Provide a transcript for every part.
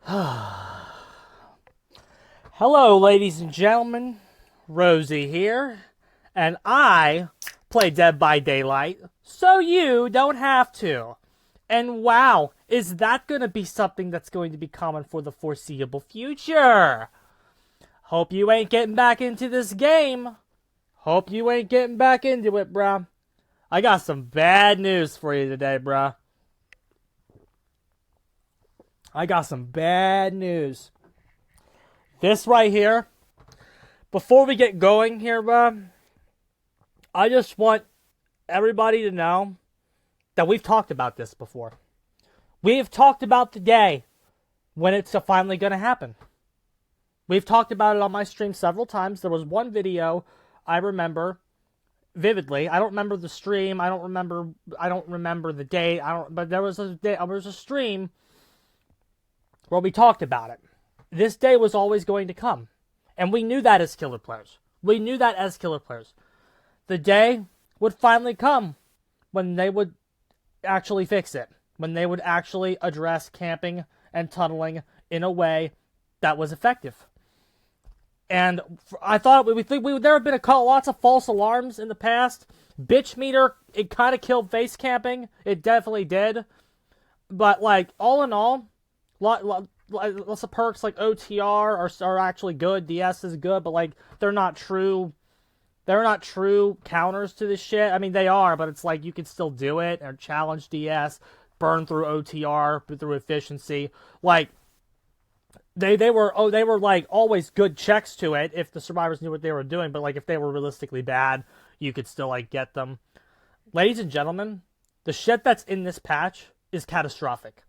Hello, ladies and gentlemen. Rosie here, and I play Dead by Daylight, so you don't have to. And wow, is that going to be something that's going to be common for the foreseeable future? Hope you ain't getting back into this game. Hope you ain't getting back into it, bruh. I got some bad news for you today, bruh. I got some bad news. This right here, before we get going here, bruh, I just want everybody to know that we've talked about this before. We've talked about the day when it's finally going to happen. We've talked about it on my stream several times. There was one video I remember vividly. I don't remember the stream. I don't remember the date. But there was a stream where we talked about it. This day was always going to come. And we knew that as killer players. The day would finally come when they would actually fix it. When they would actually address camping and tunneling in a way that was effective. And I thought there have been lots of false alarms in the past. Bitch meter, it kind of killed face camping. It definitely did. But like all in all, lots of perks like OTR are actually good. DS is good, but like they're not true counters to this shit. I mean, they are, but it's like you can still do it or challenge DS, burn through OTR through efficiency. Like they were like always good checks to it if the survivors knew what they were doing, but like if they were realistically bad, you could still like get them. Ladies and gentlemen, the shit that's in this patch is catastrophic.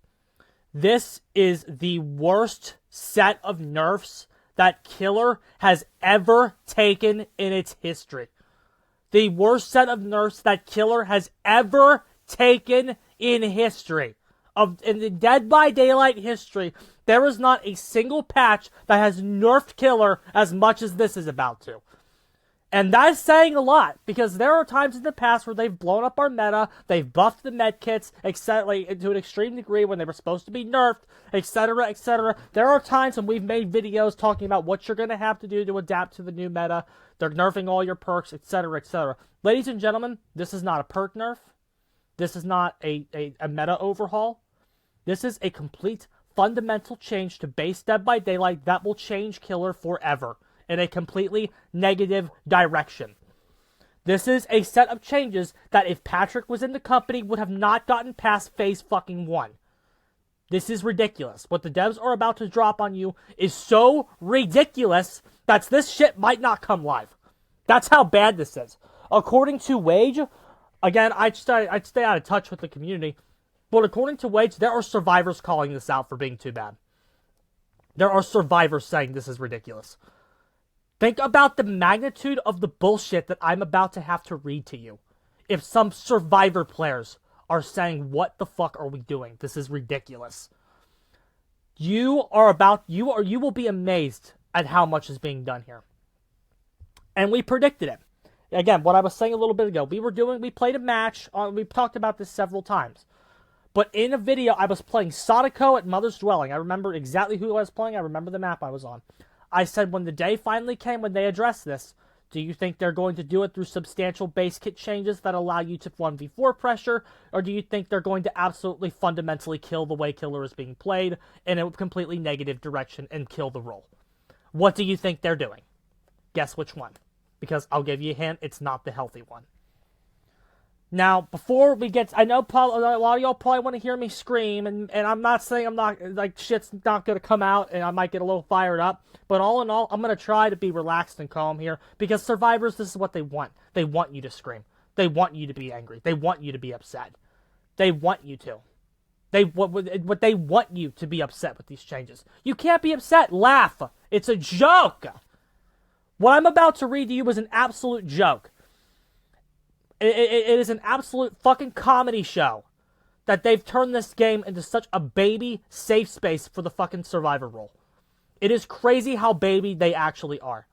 This is the worst set of nerfs that Killer has ever taken in its history. The worst set of nerfs that Killer has ever taken in history. In the Dead by Daylight history, there is not a single patch that has nerfed Killer as much as this is about to. And that's saying a lot, because there are times in the past where they've blown up our meta, they've buffed the medkits, etc., like, to an extreme degree when they were supposed to be nerfed, etc., etc. There are times when we've made videos talking about what you're going to have to do to adapt to the new meta. They're nerfing all your perks, etc., etc. Ladies and gentlemen, this is not a perk nerf. This is not a meta overhaul. This is a complete fundamental change to base Dead by Daylight that will change Killer forever in a completely negative direction. This is a set of changes that if Patrick was in the company would have not gotten past phase fucking 1. This is ridiculous. What the devs are about to drop on you is so ridiculous that this shit might not come live. That's how bad this is. According to Wage, again, I'd stay out of touch with the community, but according to Wage, there are survivors calling this out for being too bad. There are survivors saying this is ridiculous. Think about the magnitude of the bullshit that I'm about to have to read to you. If some survivor players are saying, what the fuck are we doing? This is ridiculous. You will be amazed at how much is being done here. And we predicted it. Again, what I was saying a little bit ago, we played a match, we talked about this several times. But in a video, I was playing Sadako at Mother's Dwelling. I remember exactly who I was playing. I remember the map I was on. I said when the day finally came when they addressed this, do you think they're going to do it through substantial base kit changes that allow you to 1v4 pressure? Or do you think they're going to absolutely fundamentally kill the way Killer is being played in a completely negative direction and kill the role? What do you think they're doing? Guess which one. Because I'll give you a hint, it's not the healthy one. Now, before we get, I know a lot of y'all probably want to hear me scream, and I'm not saying shit's not going to come out, and I might get a little fired up, but all in all, I'm going to try to be relaxed and calm here, because survivors, this is what they want. They want you to scream. They want you to be angry. They want you to be upset. They want you to. They want you to be upset with these changes. You can't be upset. Laugh. It's a joke. What I'm about to read to you is an absolute joke. It is an absolute fucking comedy show that they've turned this game into such a baby safe space for the fucking survivor role. It is crazy how baby they actually are.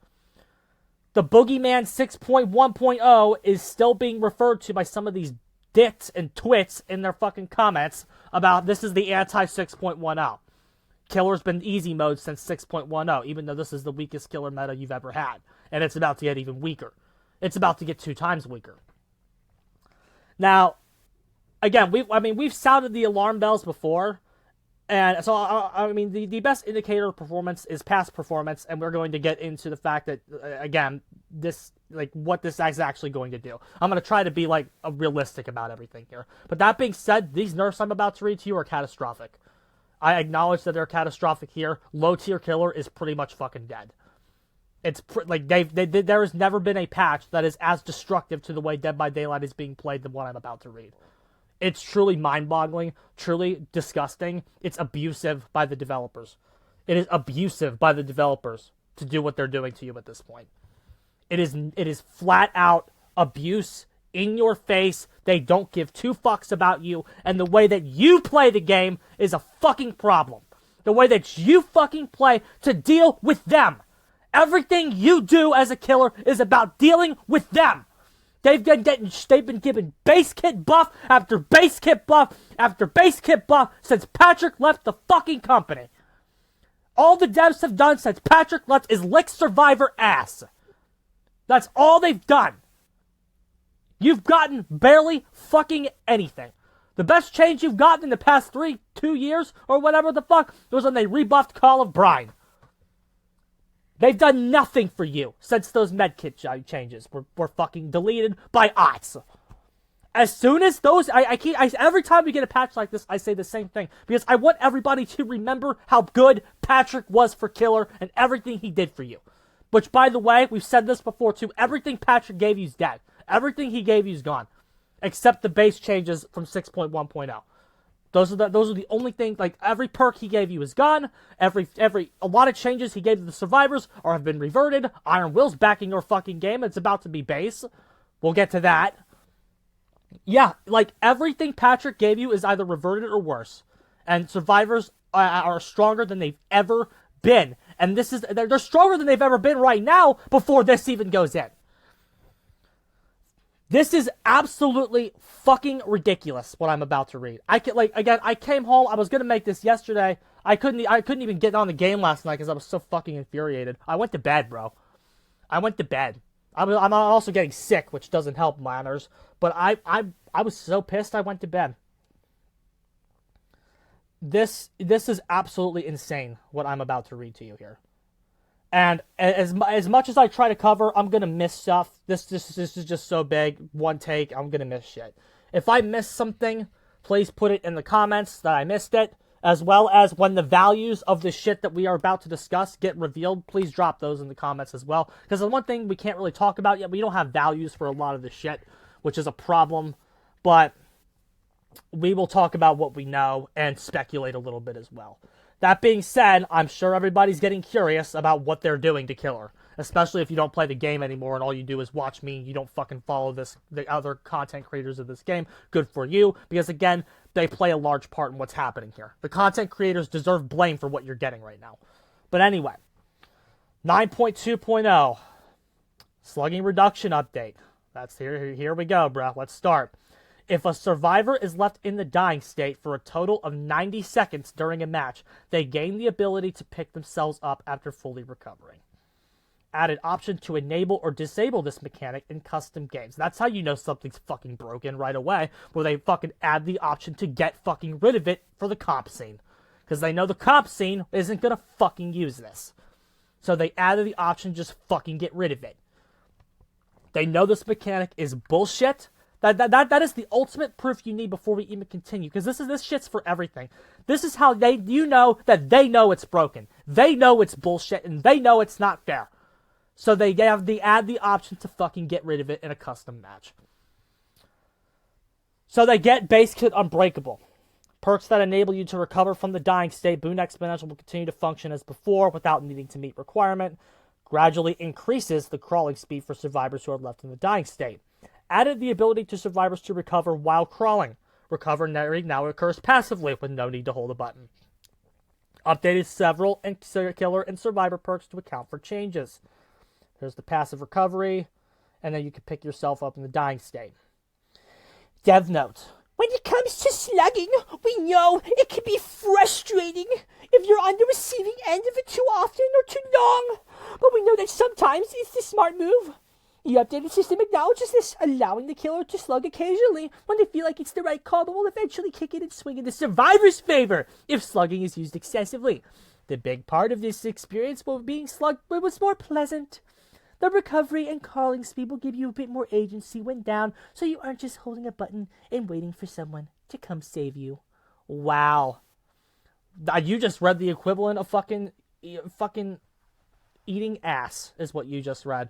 The Boogeyman 6.1.0 is still being referred to by some of these dicks and twits in their fucking comments about this is the anti 6.10. Killer's been easy mode since 6.10, even though this is the weakest killer meta you've ever had. And it's about to get even weaker. It's about to get 2 times weaker. Now, again, we've sounded the alarm bells before. And so, the best indicator of performance is past performance. And we're going to get into the fact that, again, what this is actually going to do. I'm going to try to be, realistic about everything here. But that being said, these nerfs I'm about to read to you are catastrophic. I acknowledge that they're catastrophic here. Low tier killer is pretty much fucking dead. It's there has never been a patch that is as destructive to the way Dead by Daylight is being played than what I'm about to read. It's truly mind-boggling, truly disgusting. It's abusive by the developers. It is abusive by the developers to do what they're doing to you at this point. It is flat out abuse in your face. They don't give 2 fucks about you, and the way that you play the game is a fucking problem. The way that you fucking play to deal with them. Everything you do as a killer is about dealing with them. They've been given base kit buff after base kit buff after base kit buff since Patrick left the fucking company. All the devs have done since Patrick left is lick Survivor ass. That's all they've done. You've gotten barely fucking anything. The best change you've gotten in the past 2 years, or whatever the fuck, was when they rebuffed Call of Brine. They've done nothing for you since those medkit changes were fucking deleted by bots. As soon as those, every time we get a patch like this, I say the same thing. Because I want everybody to remember how good Patrick was for Killer and everything he did for you. Which, by the way, we've said this before too, everything Patrick gave you is dead. Everything he gave you is gone. Except the base changes from 6.1.0. Those are the only things, every perk he gave you is gone. A lot of changes he gave to the survivors have been reverted. Iron Will's backing your fucking game. It's about to be base. We'll get to that. Yeah, everything Patrick gave you is either reverted or worse. And survivors are stronger than they've ever been. And they're stronger than they've ever been right now before this even goes in. This is absolutely fucking ridiculous, what I'm about to read. I came home, I was going to make this yesterday. I couldn't even get on the game last night because I was so fucking infuriated. I went to bed, bro. I went to bed. I'm also getting sick, which doesn't help matters. But I was so pissed I went to bed. This is absolutely insane, what I'm about to read to you here. And as much as I try to cover, I'm going to miss stuff. This is just so big. One take, I'm going to miss shit. If I miss something, please put it in the comments that I missed it. As well as when the values of the shit that we are about to discuss get revealed, please drop those in the comments as well. Because the one thing we can't really talk about yet, we don't have values for a lot of the shit, which is a problem. But we will talk about what we know and speculate a little bit as well. That being said, I'm sure everybody's getting curious about what they're doing to Killer. Especially if you don't play the game anymore and all you do is watch me. You don't fucking follow the other content creators of this game. Good for you. Because again, they play a large part in what's happening here. The content creators deserve blame for what you're getting right now. But anyway. 9.2.0. Slugging reduction update. That's here we go, bro. Let's start. If a survivor is left in the dying state for a total of 90 seconds during a match, they gain the ability to pick themselves up after fully recovering. Added option to enable or disable this mechanic in custom games. That's how you know something's fucking broken right away, where they fucking add the option to get fucking rid of it for the comp scene. Because they know the comp scene isn't gonna fucking use this. So they added the option to just fucking get rid of it. They know this mechanic is bullshit. That is the ultimate proof you need before we even continue. Because this shit's for everything. This is how you know that they know it's broken. They know it's bullshit and they know it's not fair. So they add the option to fucking get rid of it in a custom match. So they get base kit Unbreakable. Perks that enable you to recover from the dying state. Boon Exponential will continue to function as before without needing to meet requirement. Gradually increases the crawling speed for survivors who are left in the dying state. Added the ability to survivors to recover while crawling. Recovery now occurs passively with no need to hold a button. Updated several killer and survivor perks to account for changes. There's the passive recovery, and then you can pick yourself up in the dying state. Dev note. When it comes to slugging, we know it can be frustrating. If you're under that sometimes it's the smart move. The updated system acknowledges this, allowing the killer to slug occasionally when they feel like it's the right call, but will eventually kick it and swing in the survivor's favor if slugging is used excessively. The big part of this experience was being slugged was more pleasant. The recovery and calling speed will give you a bit more agency when down, so you aren't just holding a button and waiting for someone to come save you. Wow. You just read the equivalent of fucking eating ass, is what you just read.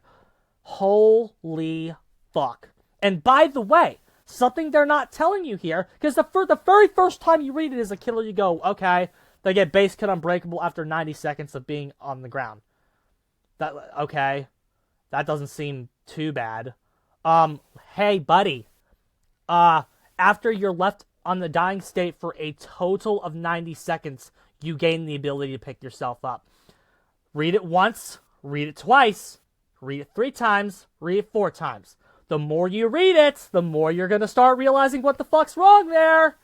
Holy fuck. And by the way, something they're not telling you here, because the very first time you read it as a killer, you go, okay, they get base kit unbreakable after 90 seconds of being on the ground. Okay, that doesn't seem too bad. Hey, buddy, after you're left on the dying state for a total of 90 seconds, you gain the ability to pick yourself up. Read it once, read it twice, read it 3 times, read it 4 times. The more you read it, the more you're going to start realizing what the fuck's wrong there.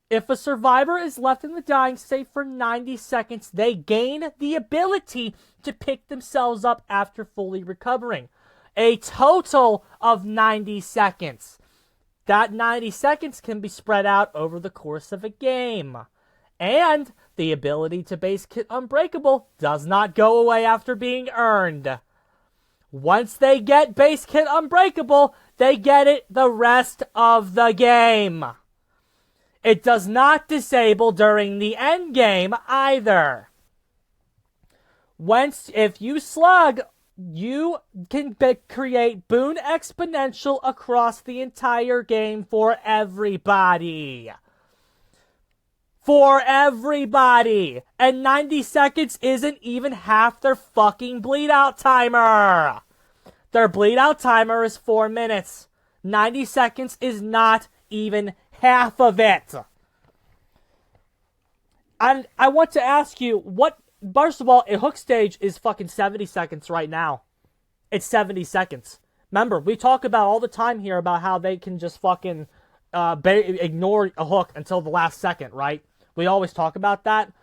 If a survivor is left in the dying state for 90 seconds, they gain the ability to pick themselves up after fully recovering. A total of 90 seconds. That 90 seconds can be spread out over the course of a game. And the ability to base kit unbreakable does not go away after being earned. Once they get base kit unbreakable, they get it the rest of the game. It does not disable during the end game either. If you slug, you can create boon exponential across the entire game for everybody. For everybody. And 90 seconds isn't even half their fucking bleed out timer. Their bleed out timer is 4 minutes. 90 seconds is not even half of it. And I want to ask you, first of all, a hook stage is fucking 70 seconds right now. It's 70 seconds. Remember, we talk about all the time here about how they can just fucking ignore a hook until the last second, right? We always talk about that.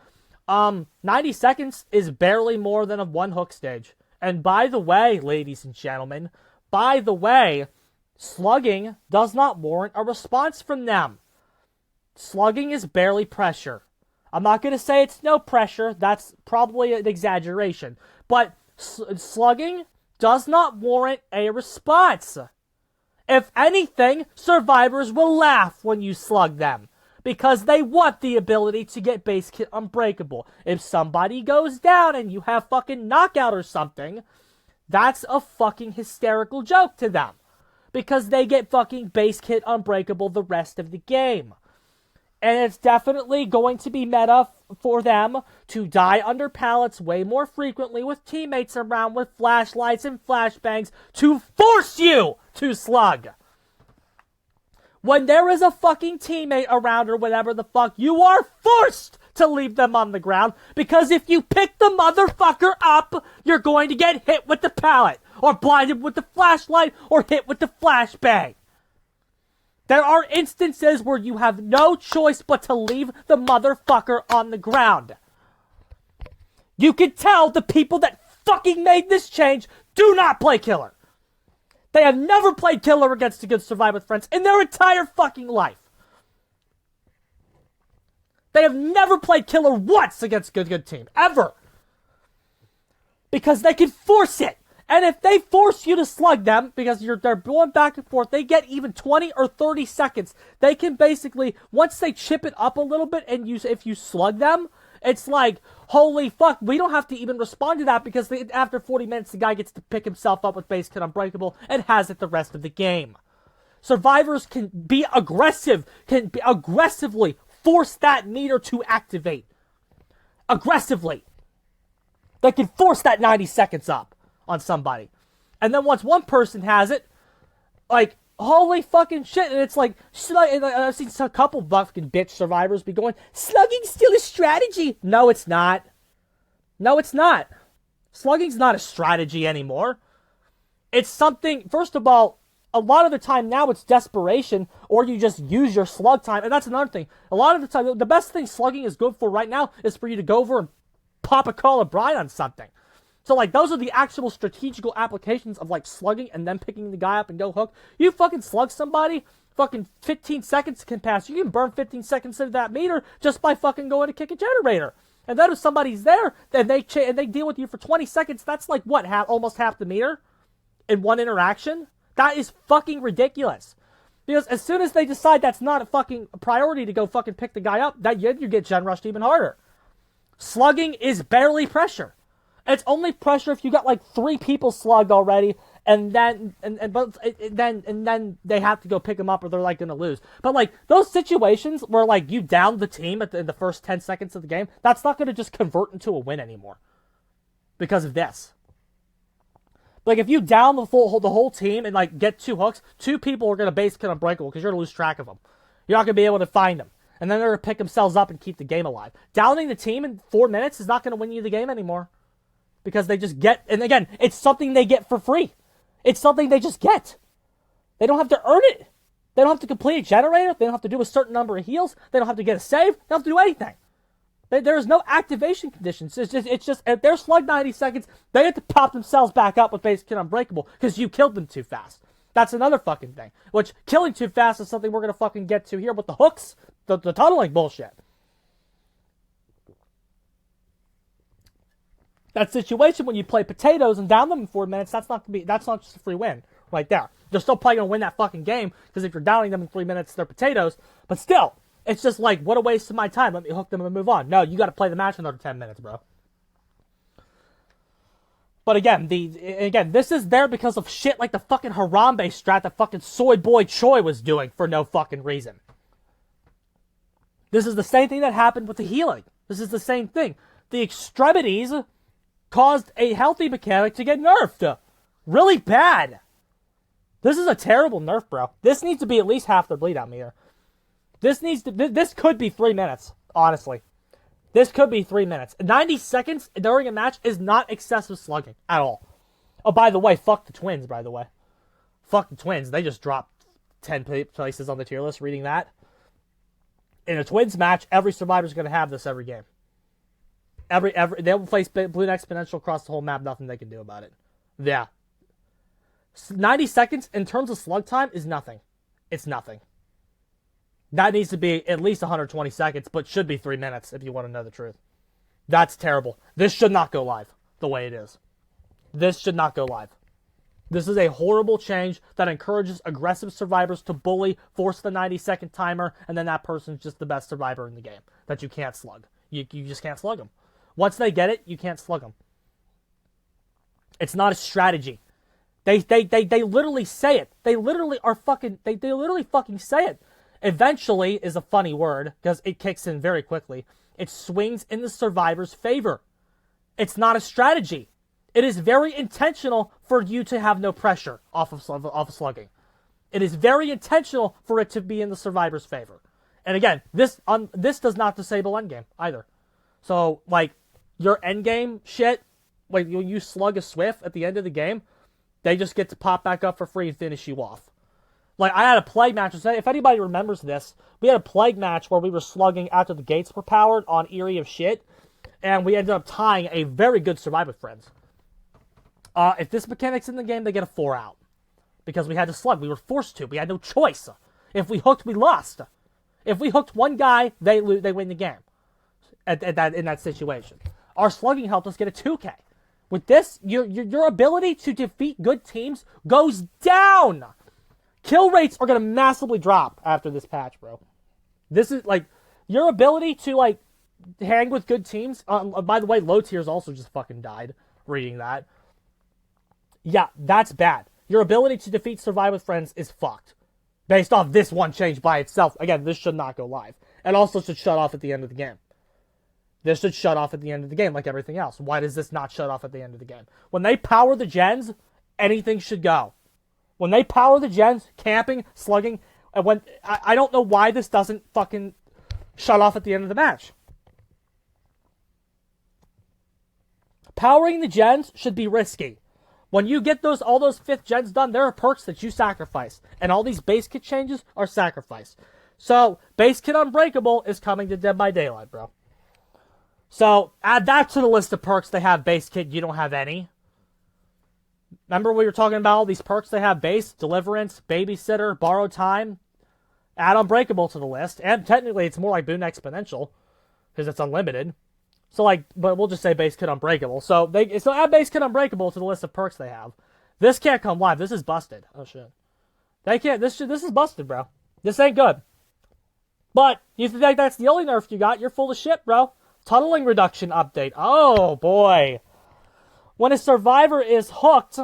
90 seconds is barely more than a 1 hook stage. And by the way, ladies and gentlemen, slugging does not warrant a response from them. Slugging is barely pressure. I'm not going to say it's no pressure. That's probably an exaggeration. But slugging does not warrant a response. If anything, survivors will laugh when you slug them, because they want the ability to get base kit unbreakable. If somebody goes down and you have fucking knockout or something, that's a fucking hysterical joke to them, because they get fucking base kit unbreakable the rest of the game. And it's definitely going to be meta for them to die under pallets way more frequently with teammates around with flashlights and flashbangs to force you to slug. When there is a fucking teammate around or whatever the fuck, you are forced to leave them on the ground, because if you pick the motherfucker up, you're going to get hit with the pallet, or blinded with the flashlight, or hit with the flashbang. There are instances where you have no choice but to leave the motherfucker on the ground. You can tell the people that fucking made this change do not play killer. They have never played killer against a good survive with friends in their entire fucking life. They have never played killer once against a good team. Ever. Because they can force it. And if they force you to slug them, because they're going back and forth, they get even 20 or 30 seconds. They can basically, once they chip it up a little bit, and if you slug them, it's like, holy fuck, we don't have to even respond to that, because after 40 minutes, the guy gets to pick himself up with base kit unbreakable and has it the rest of the game. Survivors can be aggressive, aggressively force that meter to activate. Aggressively. They can force that 90 seconds up on somebody. And then once one person has it, like, holy fucking shit. And it's like, I've seen a couple fucking bitch survivors be going, slugging's still a strategy. No, it's not. No, it's not. Slugging's not a strategy anymore. It's something, first of all, a lot of the time now it's desperation, or you just use your slug time. And that's another thing. A lot of the time, the best thing slugging is good for right now is for you to go over and pop a Call of Brine on something. So, like, those are the actual strategical applications of, like, slugging and then picking the guy up and go hook. You fucking slug somebody, fucking 15 seconds can pass. You can burn 15 seconds of that meter just by fucking going to kick a generator. And then if somebody's there, and they deal with you for 20 seconds, that's like, what, almost half the meter in one interaction? That is fucking ridiculous. Because as soon as they decide that's not a fucking priority to go fucking pick the guy up, that you get gen rushed even harder. Slugging is barely pressure. It's only pressure if you got like 3 people slugged already, and then they have to go pick them up or they're like gonna lose. But like those situations where like you down the team in the first 10 seconds of the game, that's not gonna just convert into a win anymore because of this. Like if you down the whole team and like get 2 hooks, 2 people are gonna base kill Unbreakable because you're gonna lose track of them. You're not gonna be able to find them, and then they're gonna pick themselves up and keep the game alive. Downing the team in 4 minutes is not gonna win you the game anymore. Because they just get, and again, it's something they get for free. It's something they just get. They don't have to earn it. They don't have to complete a generator. They don't have to do a certain number of heals. They don't have to get a save. They don't have to do anything. There is no activation conditions. It's just if they're slugged 90 seconds, they have to pop themselves back up with base kit Unbreakable because you killed them too fast. That's another fucking thing. Which, killing too fast is something we're going to fucking get to here with the hooks, the tunneling bullshit. That situation when you play potatoes and down them in 4 minutes, that's not just a free win right there. They're still probably gonna win that fucking game because if you're downing them in 3 minutes, they're potatoes. But still, it's just like, what a waste of my time. Let me hook them and move on. No, you got to play the match in another 10 minutes, bro. But again, this is there because of shit like the fucking Harambe strat that fucking Soy Boy Choi was doing for no fucking reason. This is the same thing that happened with the healing. This is the same thing. The extremities caused a healthy mechanic to get nerfed. Really bad. This is a terrible nerf, bro. This needs to be at least half their bleed out meter. This could be 3 minutes, honestly. This could be 3 minutes. 90 seconds during a match is not excessive slugging at all. Oh, by the way, fuck the Twins, by the way. Fuck the Twins. They just dropped 10 places on the tier list reading that. In a Twins match, every survivor's going to have this every game. They'll place Balloon Exponential across the whole map. Nothing they can do about it. Yeah. 90 seconds in terms of slug time is nothing. It's nothing. That needs to be at least 120 seconds, but should be 3 minutes if you want to know the truth. That's terrible. This should not go live the way it is. This should not go live. This is a horrible change that encourages aggressive survivors to bully, force the 90-second timer, and then that person's just the best survivor in the game that you can't slug. You just can't slug them. Once they get it, you can't slug them. It's not a strategy. They literally say it. They literally fucking say it. Eventually is a funny word because it kicks in very quickly. It swings in the survivor's favor. It's not a strategy. It is very intentional for you to have no pressure off of slugging. It is very intentional for it to be in the survivor's favor. And again, this does not disable endgame either. So, like, your endgame shit, like, you slug a Swift at the end of the game, they just get to pop back up for free and finish you off. Like, I had a plague match. If anybody remembers this, we had a plague match where we were slugging after the gates were powered on Eerie of Shit, and we ended up tying a very good survivor with friends. If this mechanic's in the game, they get a 4 out. Because we had to slug. We were forced to. We had no choice. If we hooked, we lost. If we hooked one guy, they win the game. In that situation. Our slugging helped us get a 2K. With this, your ability to defeat good teams goes down. Kill rates are going to massively drop after this patch, bro. This is, like, your ability to, like, hang with good teams. By the way, low tiers also just fucking died reading that. Yeah, that's bad. Your ability to defeat Survive with Friends is fucked. Based off this one change by itself. Again, this should not go live. And also should shut off at the end of the game. This should shut off at the end of the game like everything else. Why does this not shut off at the end of the game? When they power the gens, anything should go. When they power the gens, camping, slugging, and when I don't know why this doesn't fucking shut off at the end of the match. Powering the gens should be risky. When you get all those 5th gens done, there are perks that you sacrifice. And all these base kit changes are sacrificed. So, base kit Unbreakable is coming to Dead by Daylight, bro. So add that to the list of perks they have base kit. You don't have any. Remember we were talking about all these perks they have base? Deliverance, Babysitter, Borrow Time. Add Unbreakable to the list. And technically it's more like Boon Exponential because it's unlimited. So like, but we'll just say base kit Unbreakable. So add base kit Unbreakable to the list of perks they have. This can't come live. This is busted. Oh shit. They can't. This is busted, bro. This ain't good. But you think that's the only nerf you got? You're full of shit, bro. Tunneling reduction update. Oh boy. When a survivor is hooked,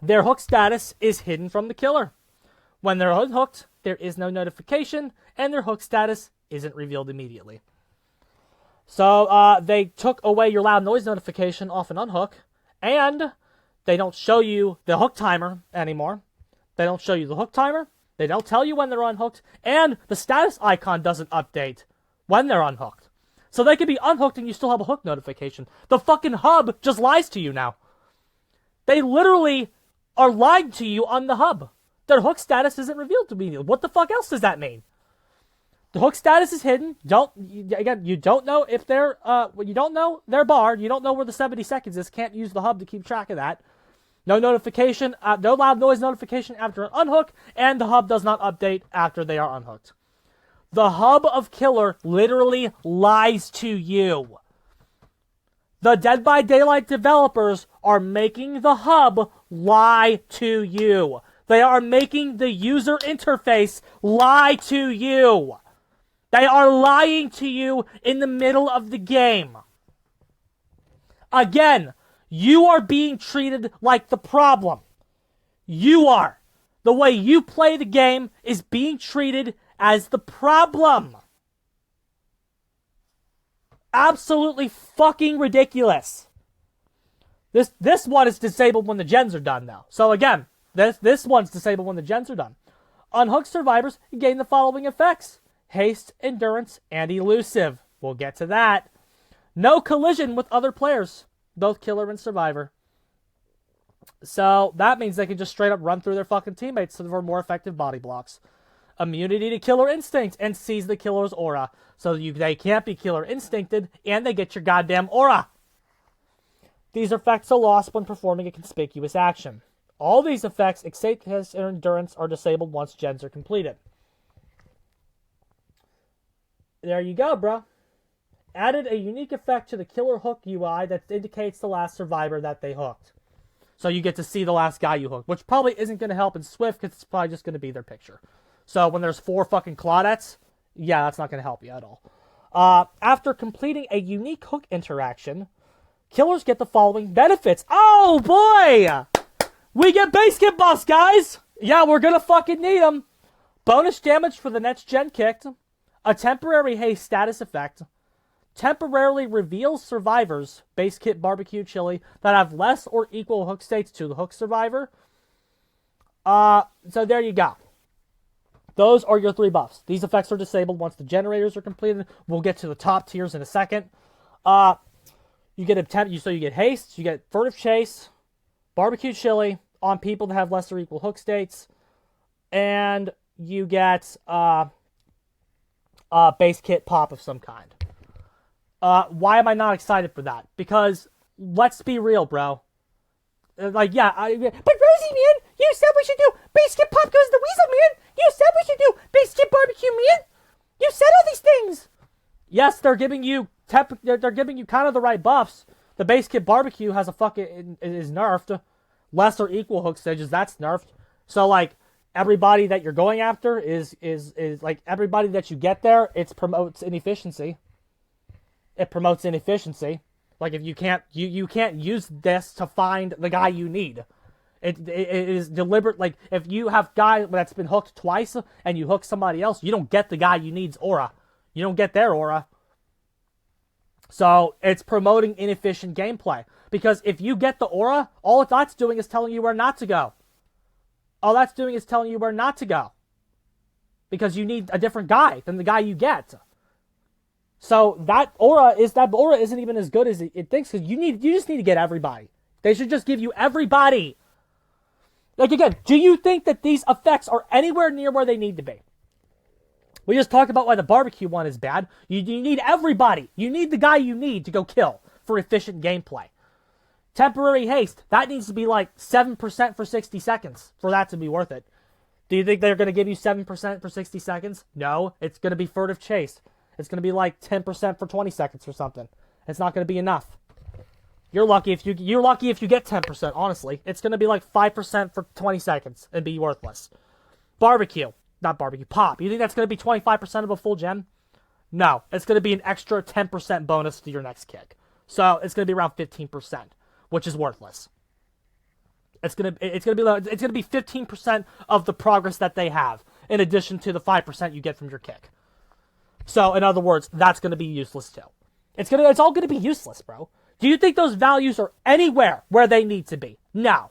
their hook status is hidden from the killer. When they're unhooked, there is no notification, and their hook status isn't revealed immediately. So they took away your loud noise notification off an unhook, and they don't show you the hook timer anymore. They don't show you the hook timer. They don't tell you when they're unhooked, and the status icon doesn't update when they're unhooked. So they could be unhooked and you still have a hook notification. The fucking hub just lies to you now. They literally are lying to you on the hub. Their hook status isn't revealed to me. What the fuck else does that mean? The hook status is hidden. You don't know if they're you don't know they're barred. You don't know where the 70 seconds is. Can't use the hub to keep track of that. No notification, no loud noise notification after an unhook, and the hub does not update after they are unhooked. The hub of Killer literally lies to you. The Dead by Daylight developers are making the hub lie to you. They are making the user interface lie to you. They are lying to you in the middle of the game. Again, you are being treated like the problem. You are. The way you play the game is being treated as the problem. Absolutely fucking ridiculous. This one is disabled when the gens are done now. So again, this one's disabled when the gens are done. Unhooked survivors gain the following effects: haste, endurance, and elusive. We'll get to that. No collision with other players, both killer and survivor. So that means they can just straight up run through their fucking teammates for more effective body blocks. Immunity to killer instinct and seize the killer's aura. So they can't be killer instincted, and they get your goddamn aura. These effects are lost when performing a conspicuous action. All these effects, except haste and endurance, are disabled once gens are completed. There you go, bro. Added a unique effect to the killer hook UI that indicates the last survivor that they hooked. So you get to see the last guy you hooked, which probably isn't going to help in Swift because it's probably just going to be their picture. So when there's 4 fucking Claudettes, yeah, that's not going to help you at all. After completing a unique hook interaction, killers get the following benefits. Oh, boy! We get base kit buffs, guys! Yeah, we're going to fucking need them. Bonus damage for the next gen kicked. A temporary haste status effect. Temporarily reveals survivors, base kit barbecue chili, that have less or equal hook states to the hook survivor. So there you go. Those are your 3 buffs. These effects are disabled once the generators are completed. We'll get to the top tiers in a second. You get so you get haste, you get furtive chase, barbecue chili on people that have less or equal hook states, and you get base kit pop of some kind. Why am I not excited for that? Because let's be real, bro. But Rosie, man, you said we should do base kit pop goes the weasel, man. You said we should do base kit barbecue, man. You said all these things. Yes, they're giving you they're giving you kind of the right buffs. The base kit barbecue has is nerfed. Less or equal hook stages, that's nerfed. So like everybody that you're going after is like everybody that you get there, it promotes inefficiency. It promotes inefficiency. Like if you can't use this to find the guy you need. It is deliberate. Like if you have guy that's been hooked twice and you hook somebody else, you don't get the guy you need's aura. You don't get their aura. So it's promoting inefficient gameplay. Because if you get the aura, all that's doing is telling you where not to go. All that's doing is telling you where not to go. Because you need a different guy than the guy you get. So that aura isn't even as good as it thinks, because you just need to get everybody. They should just give you everybody. Like again, do you think that these effects are anywhere near where they need to be? We just talked about why the barbecue one is bad. You need everybody. You need the guy you need to go kill for efficient gameplay. Temporary haste, that needs to be like 7% for 60 seconds for that to be worth it. Do you think they're going to give you 7% for 60 seconds? No, it's going to be furtive chase. It's going to be like 10% for 20 seconds or something. It's not going to be enough. You're lucky if you get 10%, honestly. It's going to be like 5% for 20 seconds and be worthless. Not barbecue, pop. You think that's going to be 25% of a full gen? No, it's going to be an extra 10% bonus to your next kick. So it's going to be around 15%, which is worthless. It's gonna be 15% of the progress that they have, in addition to the 5% you get from your kick. So in other words, that's gonna be useless too. It's all gonna be useless, bro. Do you think those values are anywhere where they need to be? No.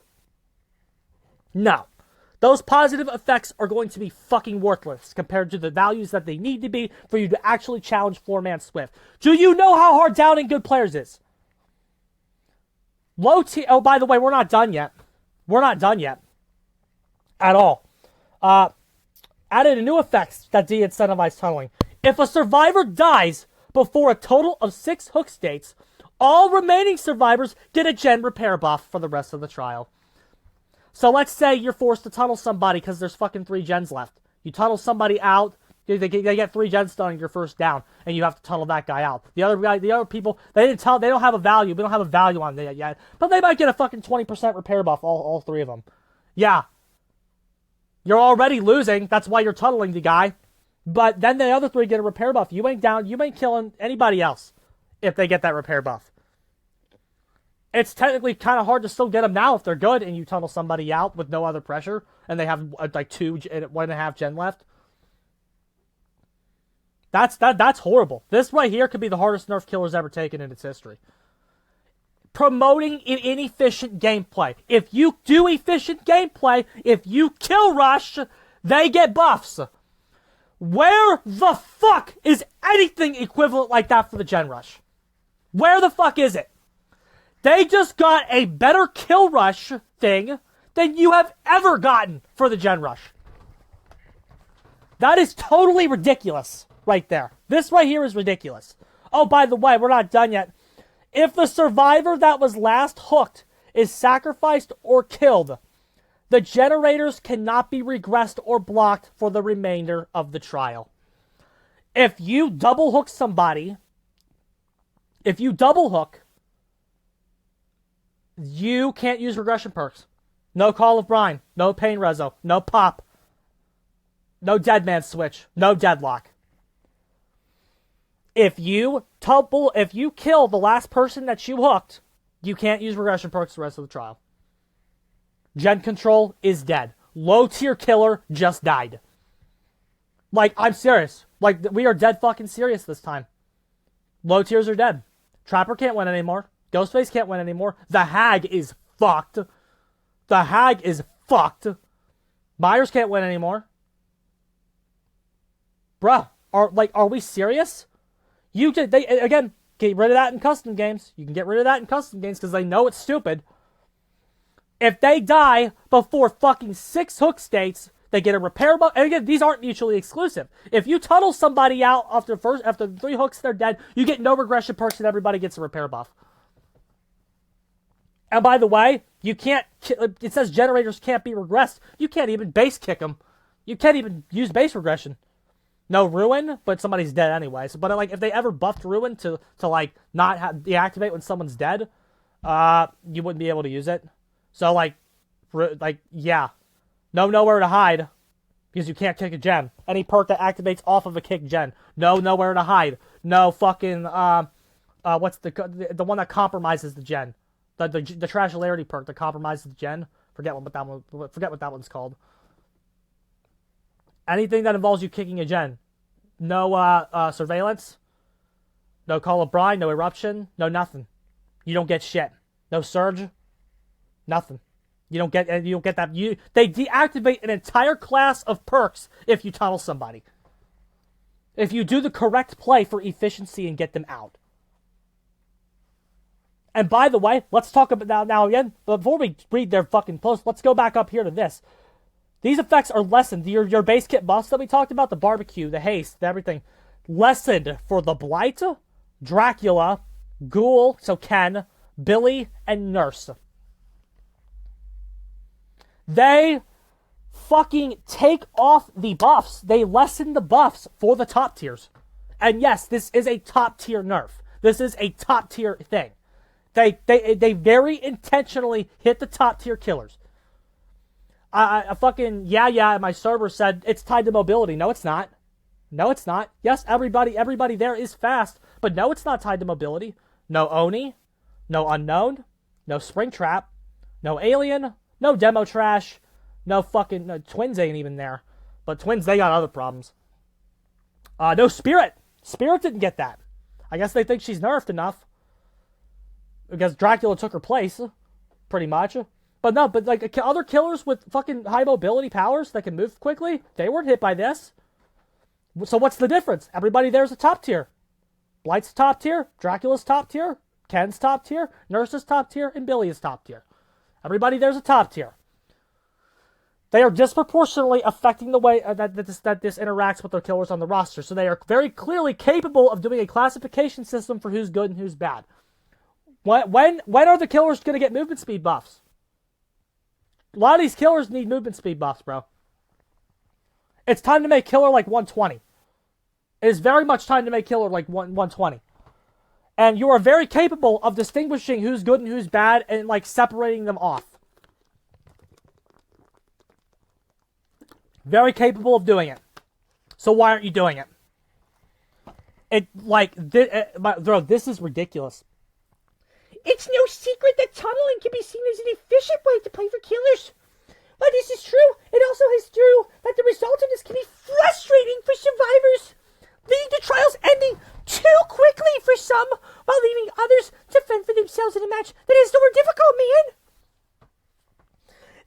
Those positive effects are going to be fucking worthless compared to the values that they need to be for you to actually challenge 4-man Swift. Do you know how hard downing good players is? Oh, by the way, we're not done yet. We're not done yet. At all. Added a new effect that de-incentivized tunneling. If a survivor dies before a total of 6 hook states, all remaining survivors get a gen repair buff for the rest of the trial. So let's say you're forced to tunnel somebody because there's fucking 3 gens left. You tunnel somebody out, they get 3 gens done on your first down, and you have to tunnel that guy out. The other people, they don't have a value. We don't have a value on that yet, but they might get a fucking 20% repair buff, all 3 of them. Yeah. You're already losing, that's why you're tunneling the guy, but then the other 3 get a repair buff. You ain't killing anybody else if they get that repair buff. It's technically kind of hard to still get them now if they're good, and you tunnel somebody out with no other pressure, and they have like 1.5 gen left. That's horrible. This right here could be the hardest Nerf killer's ever taken in its history. Promoting inefficient gameplay. If you do efficient gameplay, if you kill rush, they get buffs. Where the fuck is anything equivalent like that for the gen rush? Where the fuck is it? They just got a better kill rush thing than you have ever gotten for the gen rush. That is totally ridiculous. Right there. This right here is ridiculous. Oh, by the way, we're not done yet. If the survivor that was last hooked is sacrificed or killed, the generators cannot be regressed or blocked for the remainder of the trial. If you double hook somebody, you can't use regression perks. No Call of Brine, no Pain Rezo, no Pop, no Dead Man Switch, no Deadlock. If you kill the last person that you hooked, you can't use regression perks the rest of the trial. Gen control is dead. Low tier killer just died. Like, I'm serious. Like, we are dead fucking serious this time. Low tiers are dead. Trapper can't win anymore. Ghostface can't win anymore. The Hag is fucked. Myers can't win anymore. Bruh, are we serious? Again, get rid of that in custom games. You can get rid of that in custom games because they know it's stupid. If they die before fucking 6 hook states, they get a repair buff. And again, these aren't mutually exclusive. If you tunnel somebody out after 3 hooks, they're dead. You get no regression perks and everybody gets a repair buff. And by the way, it says generators can't be regressed. You can't even base kick them. You can't even use base regression. No Ruin, but somebody's dead anyways. But like, if they ever buffed Ruin to like not deactivate when someone's dead, you wouldn't be able to use it. So yeah, nowhere to hide because you can't kick a gen. Any perk that activates off of a kick gen, nowhere to hide. No fucking what's the one that compromises the gen, the trashularity perk that compromises the gen. Forget what that one's called. Anything that involves you kicking a gen. No surveillance. No Call of Brine. No eruption. No nothing. You don't get shit. No surge. Nothing. You don't get that. They deactivate an entire class of perks if you tunnel somebody. If you do the correct play for efficiency and get them out. And by the way, let's talk about now again. Before we read their fucking post, let's go back up here to this. These effects are lessened. Your base kit buffs that we talked about, the barbecue, the haste, everything, lessened for the Blight, Dracula, Ghoul, so Ken, Billy, and Nurse. They fucking take off the buffs. They lessen the buffs for the top tiers. And yes, this is a top tier nerf. This is a top tier thing. They very intentionally hit the top tier killers. I fucking my server said it's tied to mobility. No, it's not. No, it's not. Yes, everybody there is fast, but no, it's not tied to mobility. No Oni, no Unknown, no Springtrap, no Alien, no Demo Trash, no Twins ain't even there. But Twins, they got other problems. No Spirit. Spirit didn't get that. I guess they think she's nerfed enough. Because Dracula took her place, pretty much. But no, like other killers with fucking high mobility powers that can move quickly, they weren't hit by this. So what's the difference? Everybody there's a top tier. Blight's top tier, Dracula's top tier, Ken's top tier, Nurse's top tier, and Billy is top tier. Everybody there's a top tier. They are disproportionately affecting the way that this interacts with the killers on the roster. So they are very clearly capable of doing a classification system for who's good and who's bad. When are the killers going to get movement speed buffs? A lot of these killers need movement speed buffs, bro. It's time to make killer like 120. It is very much time to make killer like 120. And you are very capable of distinguishing who's good and who's bad and like separating them off. Very capable of doing it. So why aren't you doing it? This is ridiculous. It's no secret that tunneling can be seen as an efficient way to play for killers. While this is true, it also is true that the result of this can be frustrating for survivors, leading to trials ending too quickly for some, while leaving others to fend for themselves in a match that is the more difficult, man.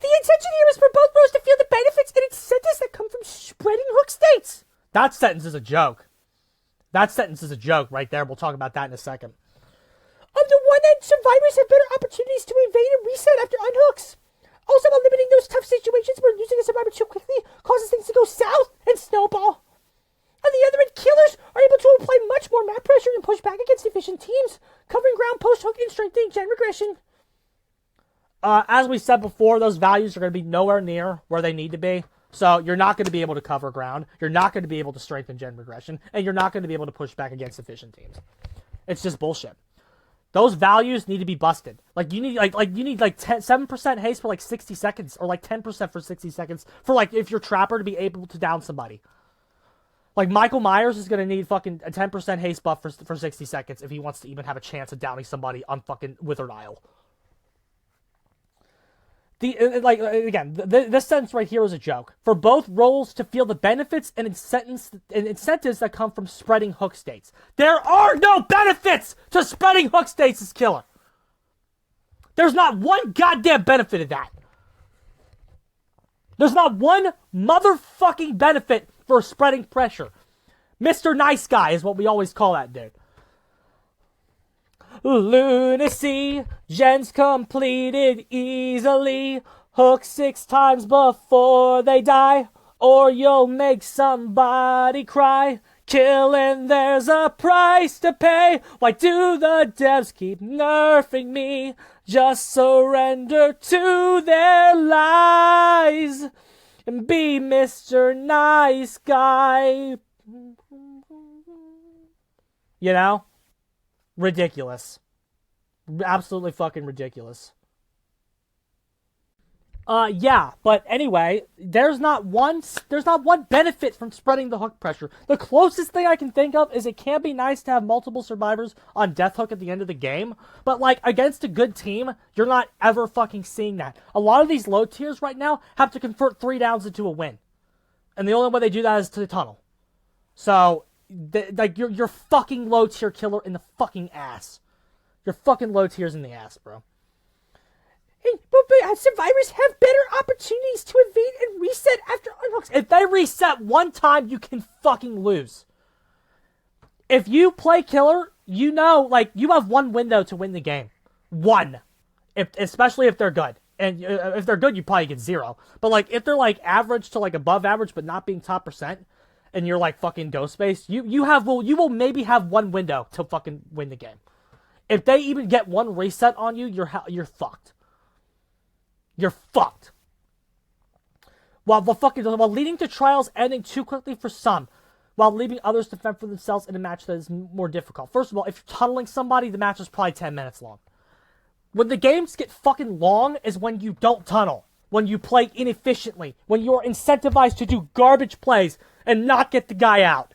The intention here is for both rows to feel the benefits and incentives that come from spreading hook states. That sentence is a joke. That sentence is a joke right there. We'll talk about that in a second. On the one hand, survivors have better opportunities to evade and reset after unhooks. Also, while limiting those tough situations where losing a survivor too quickly causes things to go south and snowball. On the other hand, killers are able to apply much more map pressure and push back against efficient teams, covering ground post-hook and strengthening gen regression. As we said before, those values are going to be nowhere near where they need to be. So you're not going to be able to cover ground. You're not going to be able to strengthen gen regression. And you're not going to be able to push back against efficient teams. It's just bullshit. Those values need to be busted. Like you need 7% haste for like 60 seconds, or like 10% for 60 seconds for like if you're Trapper to be able to down somebody. Like Michael Myers is gonna need fucking a 10% haste buff for 60 seconds if he wants to even have a chance of downing somebody on fucking Withered Isle. This sentence right here is a joke. For both roles to feel the benefits and incentives that come from spreading hook states. There are no benefits to spreading hook states as killer. There's not one goddamn benefit of that. There's not one motherfucking benefit for spreading pressure. Mr. Nice Guy is what we always call that dude. Lunacy, gens completed easily. Hook 6 times before they die, or you'll make somebody cry. Killing, there's a price to pay. Why do the devs keep nerfing me? Just surrender to their lies and be Mr. Nice Guy. You know? Ridiculous. Absolutely fucking ridiculous. But anyway, there's not one benefit from spreading the hook pressure. The closest thing I can think of is it can be nice to have multiple survivors on death hook at the end of the game, but like against a good team, you're not ever fucking seeing that. A lot of these low tiers right now have to convert 3 downs into a win. And the only way they do that is to the tunnel. So you're fucking low tier killer in the fucking ass. You're fucking low tiers in the ass, bro. But survivors have better opportunities to evade and reset after unhooks. If they reset one time, you can fucking lose. If you play killer, you know, like, you have one window to win the game. One. Especially if they're good. And if they're good, you probably get 0. But, like, if they're, like, average to, like, above average, but not being top percent, and you're, like, fucking Ghostface, you will maybe have one window to fucking win the game. If they even get one reset on you, you're fucked. You're fucked. While leading to trials ending too quickly for some, while leaving others to fend for themselves in a match that is more difficult. First of all, if you're tunneling somebody, the match is probably 10 minutes long. When the games get fucking long is when you don't tunnel. When you play inefficiently. When you're incentivized to do garbage plays and not get the guy out.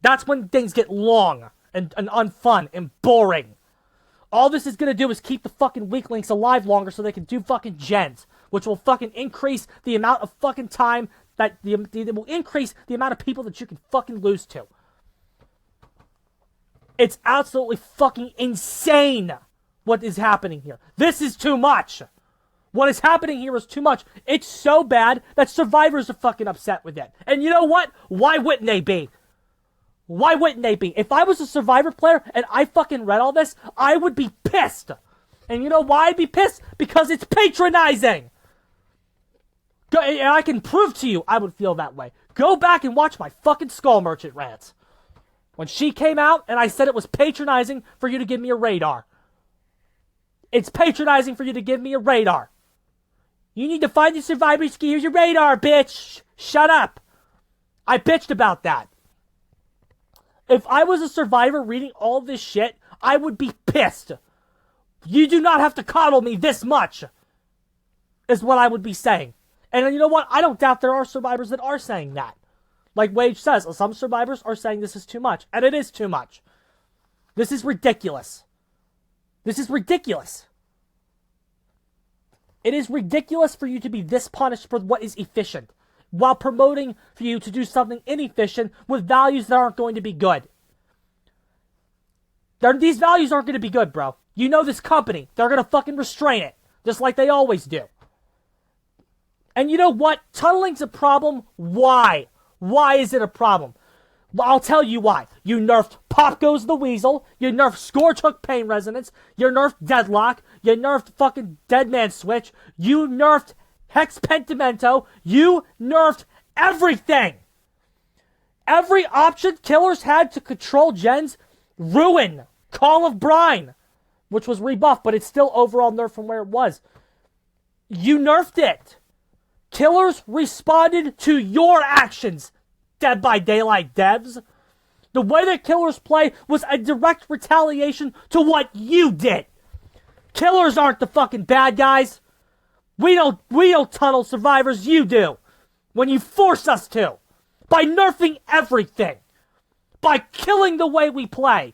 That's when things get long and unfun and boring. All this is gonna do is keep the fucking weak links alive longer so they can do fucking gens, which will fucking increase the amount of fucking time that it will increase the amount of people that you can fucking lose to. It's absolutely fucking insane what is happening here. This is too much. What is happening here is too much. It's so bad that survivors are fucking upset with it. And you know what? Why wouldn't they be? Why wouldn't they be? If I was a Survivor player and I fucking read all this, I would be pissed. And you know why I'd be pissed? Because it's patronizing. And I can prove to you I would feel that way. Go back and watch my fucking Skull Merchant rants. When she came out and I said it was patronizing for you to give me a radar. It's patronizing for you to give me a radar. You need to find the survivor ski. Here's your radar, bitch. Shut up. I bitched about that. If I was a survivor reading all this shit, I would be pissed. You do not have to coddle me this much, is what I would be saying. And you know what? I don't doubt there are survivors that are saying that. Like Wage says, some survivors are saying this is too much. And it is too much. This is ridiculous. This is ridiculous. It is ridiculous for you to be this punished for what is efficient, while promoting for you to do something inefficient with values that aren't going to be good. These values aren't going to be good, bro. You know this company. They're going to fucking restrain it, just like they always do. And you know what? Tunneling's a problem. Why? Why is it a problem? Well, I'll tell you why. You nerfed Pop Goes the Weasel. You nerfed Scourge Hook Pain Resonance. You nerfed Deadlock. You nerfed fucking Deadman Switch. You nerfed Hex Pentimento. You nerfed everything. Every option killers had to control gens. Ruin. Call of Brine. Which was rebuffed, but it's still overall nerfed from where it was. You nerfed it. Killers responded to your actions, Dead by Daylight devs. The way that killers play was a direct retaliation to what you did. Killers aren't the fucking bad guys. We don't tunnel survivors, you do. When you force us to. By nerfing everything. By killing the way we play.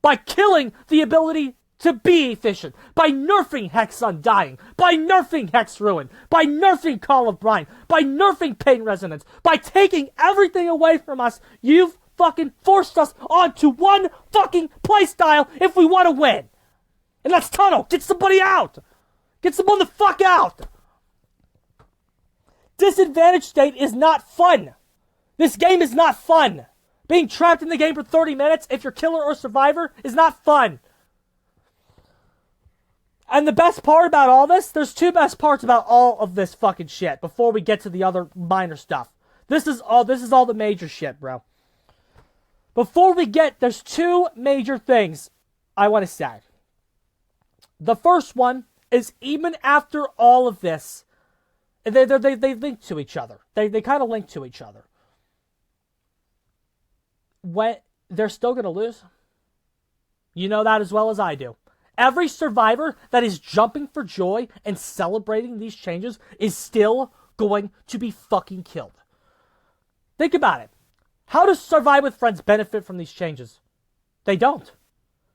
By killing the ability to be efficient, by nerfing Hex Undying, by nerfing Hex Ruin, by nerfing Call of Brine, by nerfing Pain Resonance, by taking everything away from us, you've fucking forced us onto one fucking playstyle if we want to win. And that's tunnel. Get somebody out. Get someone the fuck out. Disadvantage state is not fun. This game is not fun. Being trapped in the game for 30 minutes, if you're killer or survivor, is not fun. And the best part about all this, there's two best parts about all of this fucking shit before we get to the other minor stuff. This is all the major shit, bro. Before we get, there's two major things I want to say. The first one is even after all of this, they link to each other. They kind of link to each other. When they're still going to lose. You know that as well as I do. Every survivor that is jumping for joy and celebrating these changes is still going to be fucking killed. Think about it. How does Survive with Friends benefit from these changes? They don't.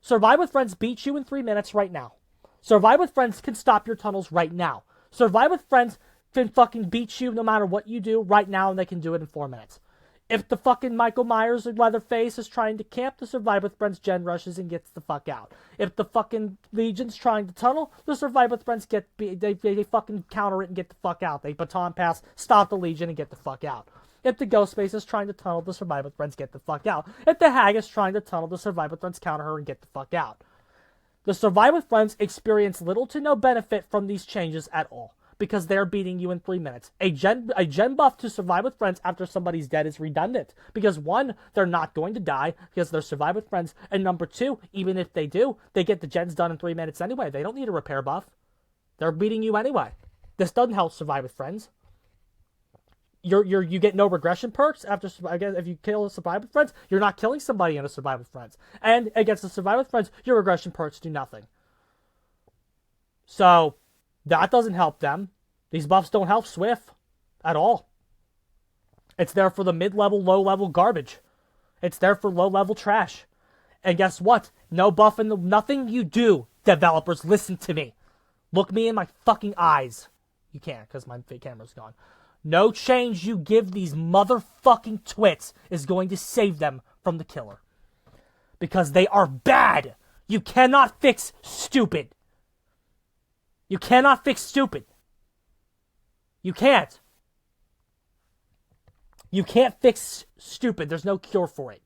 Survive with Friends beats you in 3 minutes right now. Survive with Friends can stop your tunnels right now. Survive with Friends can fucking beat you no matter what you do right now, and they can do it in 4 minutes. If the fucking Michael Myers or Leatherface is trying to camp, the Survive with Friends gen rushes and gets the fuck out. If the fucking Legion's trying to tunnel, the Survive with Friends they fucking counter it and get the fuck out. They baton pass, stop the Legion, and get the fuck out. If the Ghostface is trying to tunnel, the Survive with Friends get the fuck out. If the Hag is trying to tunnel, the Survive with Friends counter her and get the fuck out. The Survive with Friends experience little to no benefit from these changes at all, because they're beating you in 3 minutes. A gen buff to Survive with Friends after somebody's dead is redundant, because 1, they're not going to die because they're Survive with Friends, and number 2, even if they do, they get the gens done in 3 minutes anyway. They don't need a repair buff. They're beating you anyway. This doesn't help Survive with Friends. You get no regression perks after, I guess, if you kill a Survive with Friends. You're not killing somebody in a Survive with Friends. And against the Survive with Friends, your regression perks do nothing. So, that doesn't help them. These buffs don't help Swift at all. It's there for the mid-level, low-level garbage. It's there for low-level trash. And guess what? No buff in nothing you do, developers, listen to me. Look me in my fucking eyes. You can't, because my camera's gone. No change you give these motherfucking twits is going to save them from the killer. Because they are bad. You cannot fix stupid. You cannot fix stupid. You can't. You can't fix stupid. There's no cure for it.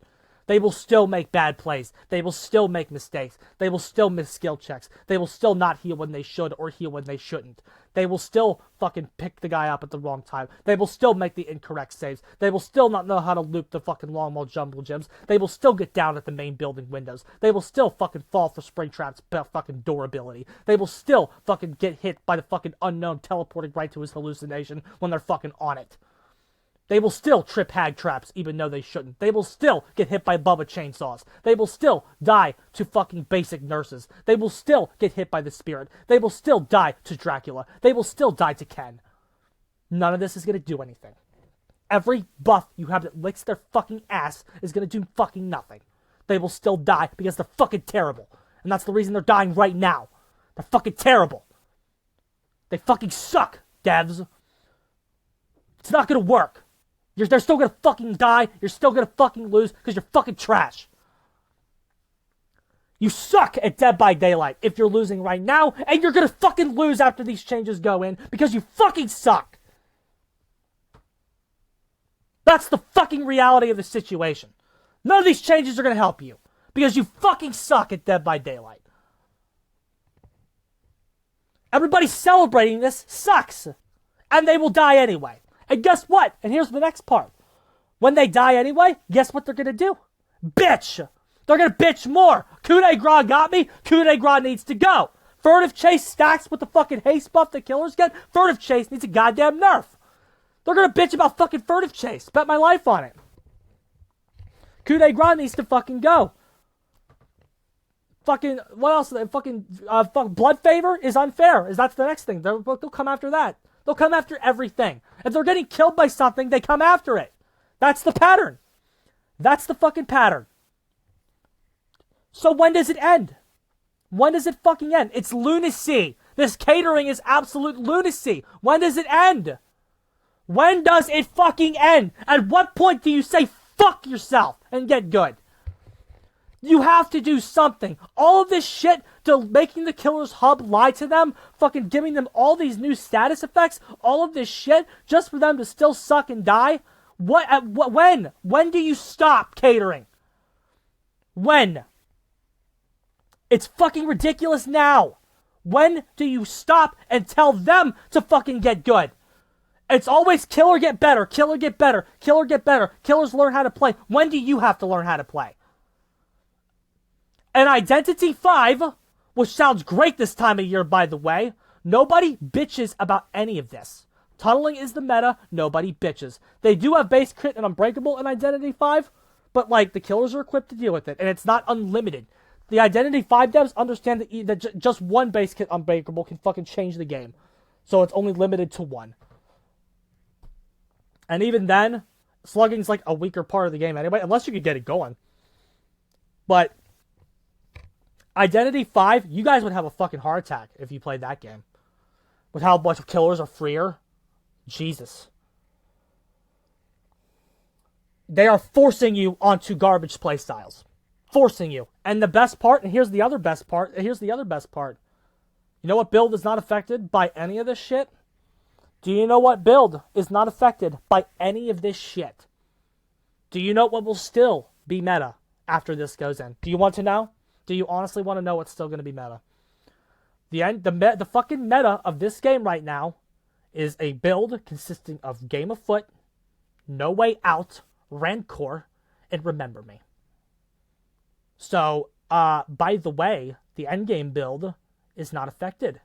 They will still make bad plays. They will still make mistakes. They will still miss skill checks. They will still not heal when they should or heal when they shouldn't. They will still fucking pick the guy up at the wrong time. They will still make the incorrect saves. They will still not know how to loop the fucking long wall jumble gyms. They will still get down at the main building windows. They will still fucking fall for spring traps fucking door ability. They will still fucking get hit by the fucking unknown teleporting right to his hallucination when they're fucking on it. They will still trip hag traps even though they shouldn't. They will still get hit by Bubba chainsaws. They will still die to fucking basic nurses. They will still get hit by the spirit. They will still die to Dracula. They will still die to Ken. None of this is going to do anything. Every buff you have that licks their fucking ass is going to do fucking nothing. They will still die because they're fucking terrible. And that's the reason they're dying right now. They're fucking terrible. They fucking suck, devs. It's not going to work. They're still gonna fucking die. You're still gonna fucking lose because you're fucking trash. You suck at Dead by Daylight if you're losing right now, and you're gonna fucking lose after these changes go in because you fucking suck. That's the fucking reality of the situation. None of these changes are gonna help you because you fucking suck at Dead by Daylight. Everybody celebrating this sucks, and they will die anyway. And guess what? And here's the next part. When they die anyway, guess what they're going to do? Bitch! They're going to bitch more. Coup de grace got me. Coup de grace needs to go. Furtive Chase stacks with the fucking haste buff that killers get. Furtive Chase needs a goddamn nerf. They're going to bitch about fucking Furtive Chase. Bet my life on it. Coup de grace needs to fucking go. Fucking, what else? Fucking blood favor is unfair. That's the next thing. They'll come after that. They'll come after everything. If they're getting killed by something, they come after it. That's the pattern. That's the fucking pattern. So when does it end? When does it fucking end? It's lunacy. This catering is absolute lunacy. When does it end? When does it fucking end? At what point do you say fuck yourself and get good? You have to do something. All of this shit to making the Killer's Hub lie to them, fucking giving them all these new status effects, all of this shit just for them to still suck and die. When? When do you stop catering? When? It's fucking ridiculous now. When do you stop and tell them to fucking get good? It's always killer get better, killer get better, killer get better, killers learn how to play. When do you have to learn how to play? And Identity 5, which sounds great this time of year, by the way, nobody bitches about any of this. Tunneling is the meta, nobody bitches. They do have base crit and Unbreakable in Identity 5, but, like, the killers are equipped to deal with it, and it's not unlimited. The Identity 5 devs understand that just one base crit Unbreakable can fucking change the game. So it's only limited to one. And even then, Slugging's like a weaker part of the game anyway, unless you could get it going. But Identity 5, you guys would have a fucking heart attack if you played that game. With how much killers are freer. Jesus. They are forcing you onto garbage playstyles. Forcing you. And the best part, and here's the other best part. You know what build is not affected by any of this shit? Do you know what build is not affected by any of this shit? Do you know what will still be meta after this goes in? Do you want to know? Do you honestly want to know what's still going to be meta? The fucking meta of this game right now is a build consisting of Game of Foot, No Way Out, Rancor, and Remember Me. So, by the way, the endgame build is not affected.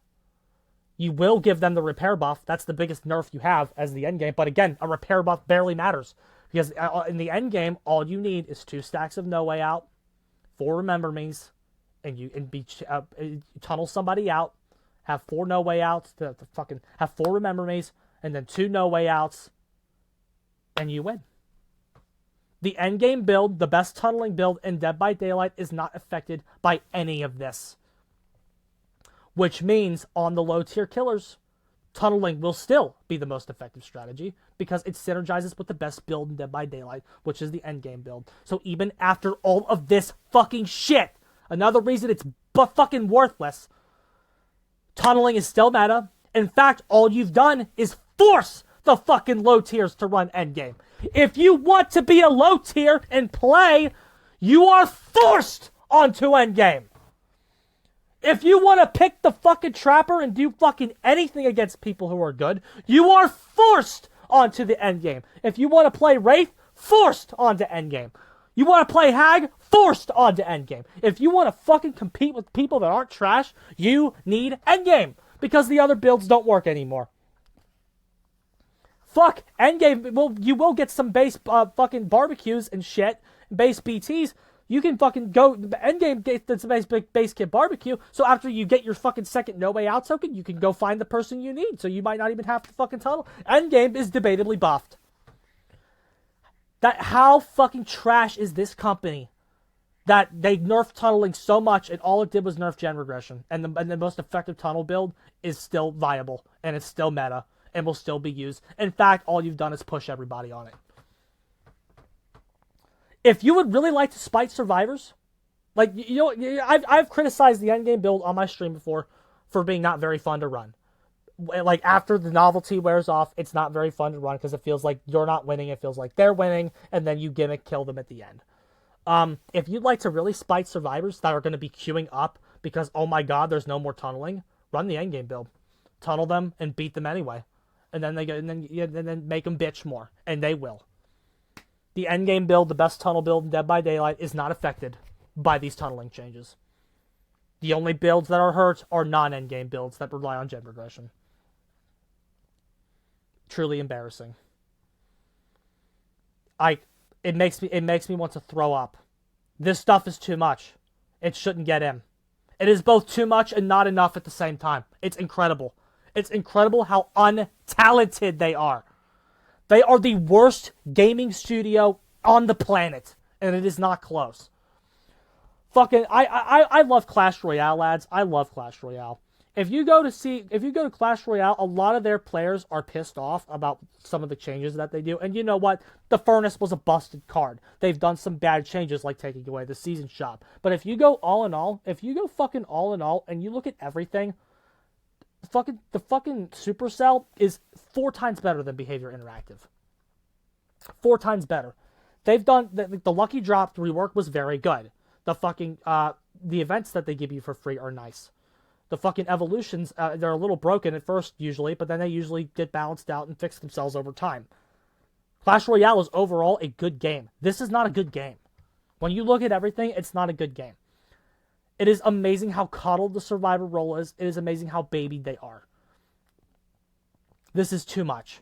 You will give them the repair buff. That's the biggest nerf you have as the endgame. But again, a repair buff barely matters. Because in the endgame, all you need is 2 stacks of No Way Out, 4 Remember Me's, and you tunnel somebody out, have 4 No Way Outs, have 4 Remember Me's, and then 2 No Way Outs, and you win. The endgame build, the best tunneling build in Dead by Daylight, is not affected by any of this. Which means on the low tier killers, tunneling will still be the most effective strategy because it synergizes with the best build in Dead by Daylight, which is the endgame build. So even after all of this fucking shit, another reason it's fucking worthless, tunneling is still meta. In fact, all you've done is force the fucking low tiers to run endgame. If you want to be a low tier and play, you are forced onto endgame. If you want to pick the fucking trapper and do fucking anything against people who are good, you are forced onto the endgame. If you want to play Wraith, forced onto endgame. You want to play Hag, forced onto endgame. If you want to fucking compete with people that aren't trash, you need endgame. Because the other builds don't work anymore. Fuck, endgame, well, you will get some base fucking barbecues and shit, base BTs. You can fucking go, endgame get the base kit barbecue, so after you get your fucking second No Way Out token, you can go find the person you need, so you might not even have to fucking tunnel. Endgame is debatably buffed. How fucking trash is this company that they nerfed tunneling so much and all it did was nerf gen regression, and the most effective tunnel build is still viable, and it's still meta, and will still be used. In fact, all you've done is push everybody on it. If you would really like to spite survivors, like, you know, I've criticized the endgame build on my stream before for being not very fun to run. Like, after the novelty wears off, it's not very fun to run because it feels like you're not winning, it feels like they're winning, and then you gimmick kill them at the end. If you'd like to really spite survivors that are going to be queuing up because, oh my god, there's no more tunneling, run the endgame build. Tunnel them and beat them anyway. And then then make them bitch more. And they will. The endgame build, the best tunnel build in Dead by Daylight, is not affected by these tunneling changes. The only builds that are hurt are non-endgame builds that rely on gen regression. Truly embarrassing. It makes me want to throw up. This stuff is too much. It shouldn't get in. It is both too much and not enough at the same time. It's incredible. It's incredible how untalented they are. They are the worst gaming studio on the planet, and it is not close. Fucking, I love Clash Royale, lads. I love Clash Royale. If you go to Clash Royale, a lot of their players are pissed off about some of the changes that they do. And you know what? The Furnace was a busted card. They've done some bad changes, like taking away the season shop. But if you go all in all, and you look at everything, the fucking Supercell is 4 times better than Behavior Interactive. 4 times better. They've done the Lucky Drop rework was very good. The fucking the events that they give you for free are nice. The fucking evolutions, they're a little broken at first usually, but then they usually get balanced out and fix themselves over time. Clash Royale is overall a good game. This is not a good game. When you look at everything, it's not a good game. It is amazing how coddled the survivor role is. It is amazing how babied they are. This is too much.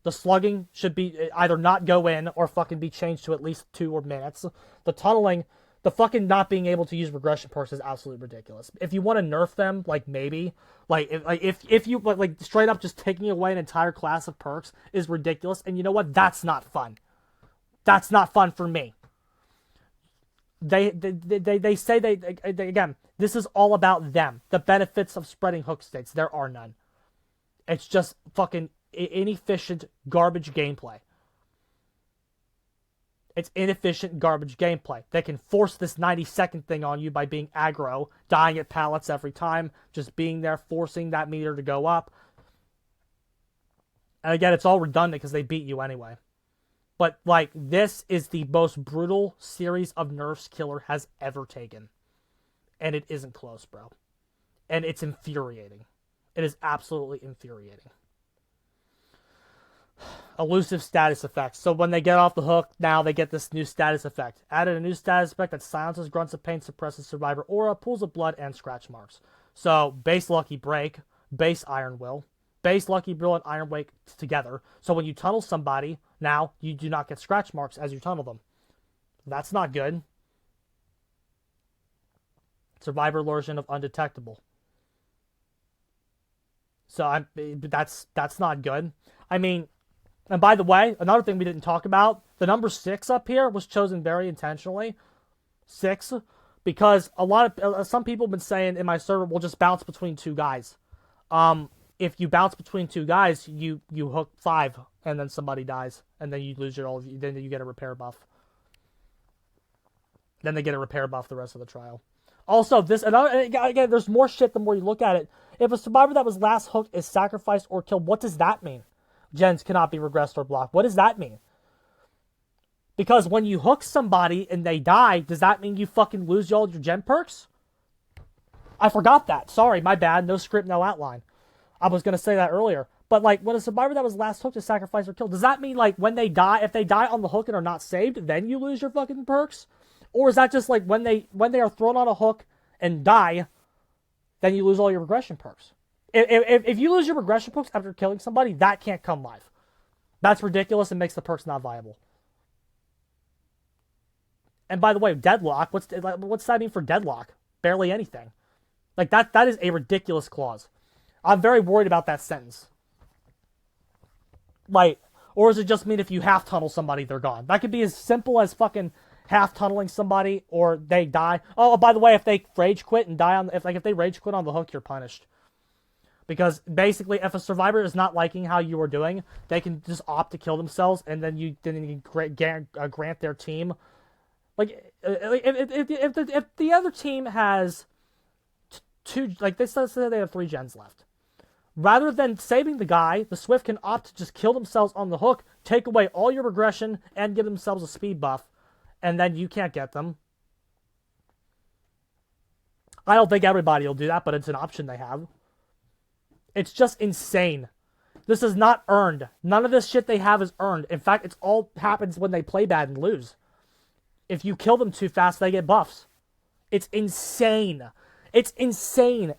The slugging should be either not go in or fucking be changed to at least 2 minutes. The tunneling, the fucking not being able to use regression perks is absolutely ridiculous. If you want to nerf them, like maybe, if you like straight up just taking away an entire class of perks is ridiculous. And you know what? That's not fun. That's not fun for me. They say they again, this is all about them. The benefits of spreading hook states, there are none. It's just fucking inefficient garbage gameplay. It's inefficient garbage gameplay. They can force this 90-second thing on you by being aggro, dying at pallets every time, just being there, forcing that meter to go up. And again, it's all redundant because they beat you anyway. But, like, this is the most brutal series of nerfs Killer has ever taken. And it isn't close, bro. And it's infuriating. It is absolutely infuriating. Elusive status effects. So when they get off the hook, now they get this new status effect. Added a new status effect that silences grunts of pain, suppresses survivor aura, pools of blood, and scratch marks. So base Lucky Break, base Iron Will, base Lucky Bill and Iron Wake together. So when you tunnel somebody, now you do not get scratch marks as you tunnel them. That's not good. Survivor illusion of undetectable. So that's not good. I mean, and by the way, another thing we didn't talk about, the number 6 up here was chosen very intentionally. 6, because some people have been saying in my server, we'll just bounce between 2 guys. If you bounce between 2 guys, you hook 5, and then somebody dies, and then you lose then you get a repair buff. Then they get a repair buff the rest of the trial. Also, again, there's more shit the more you look at it. If a survivor that was last hooked is sacrificed or killed, what does that mean? Gens cannot be regressed or blocked. What does that mean? Because when you hook somebody and they die, does that mean you fucking lose all your gen perks? I forgot that. Sorry, my bad. No script, no outline. I was going to say that earlier. But, like, when a survivor that was last hooked is sacrificed or killed, does that mean, like, when they die, if they die on the hook and are not saved, then you lose your fucking perks? Or is that just, like, when they are thrown on a hook and die, then you lose all your regression perks? If you lose your regression perks after killing somebody, that can't come live. That's ridiculous and makes the perks not viable. And by the way, deadlock, what's that mean for deadlock? Barely anything. Like, that is a ridiculous clause. I'm very worried about that sentence. Like, or does it just mean if you half tunnel somebody, they're gone? That could be as simple as fucking half tunneling somebody or they die. Oh, by the way, if they rage quit and die if they rage quit on the hook, you're punished. Because basically, if a survivor is not liking how you are doing, they can just opt to kill themselves, and then you grant their team. Like, if the other team has 2, like they say they have 3 gens left, rather than saving the guy, the Swift can opt to just kill themselves on the hook, take away all your regression, and give themselves a speed buff, and then you can't get them. I don't think everybody will do that, but it's an option they have. It's just insane. This is not earned. None of this shit they have is earned. In fact, it's all happens when they play bad and lose. If you kill them too fast, they get buffs. It's insane. It's insane.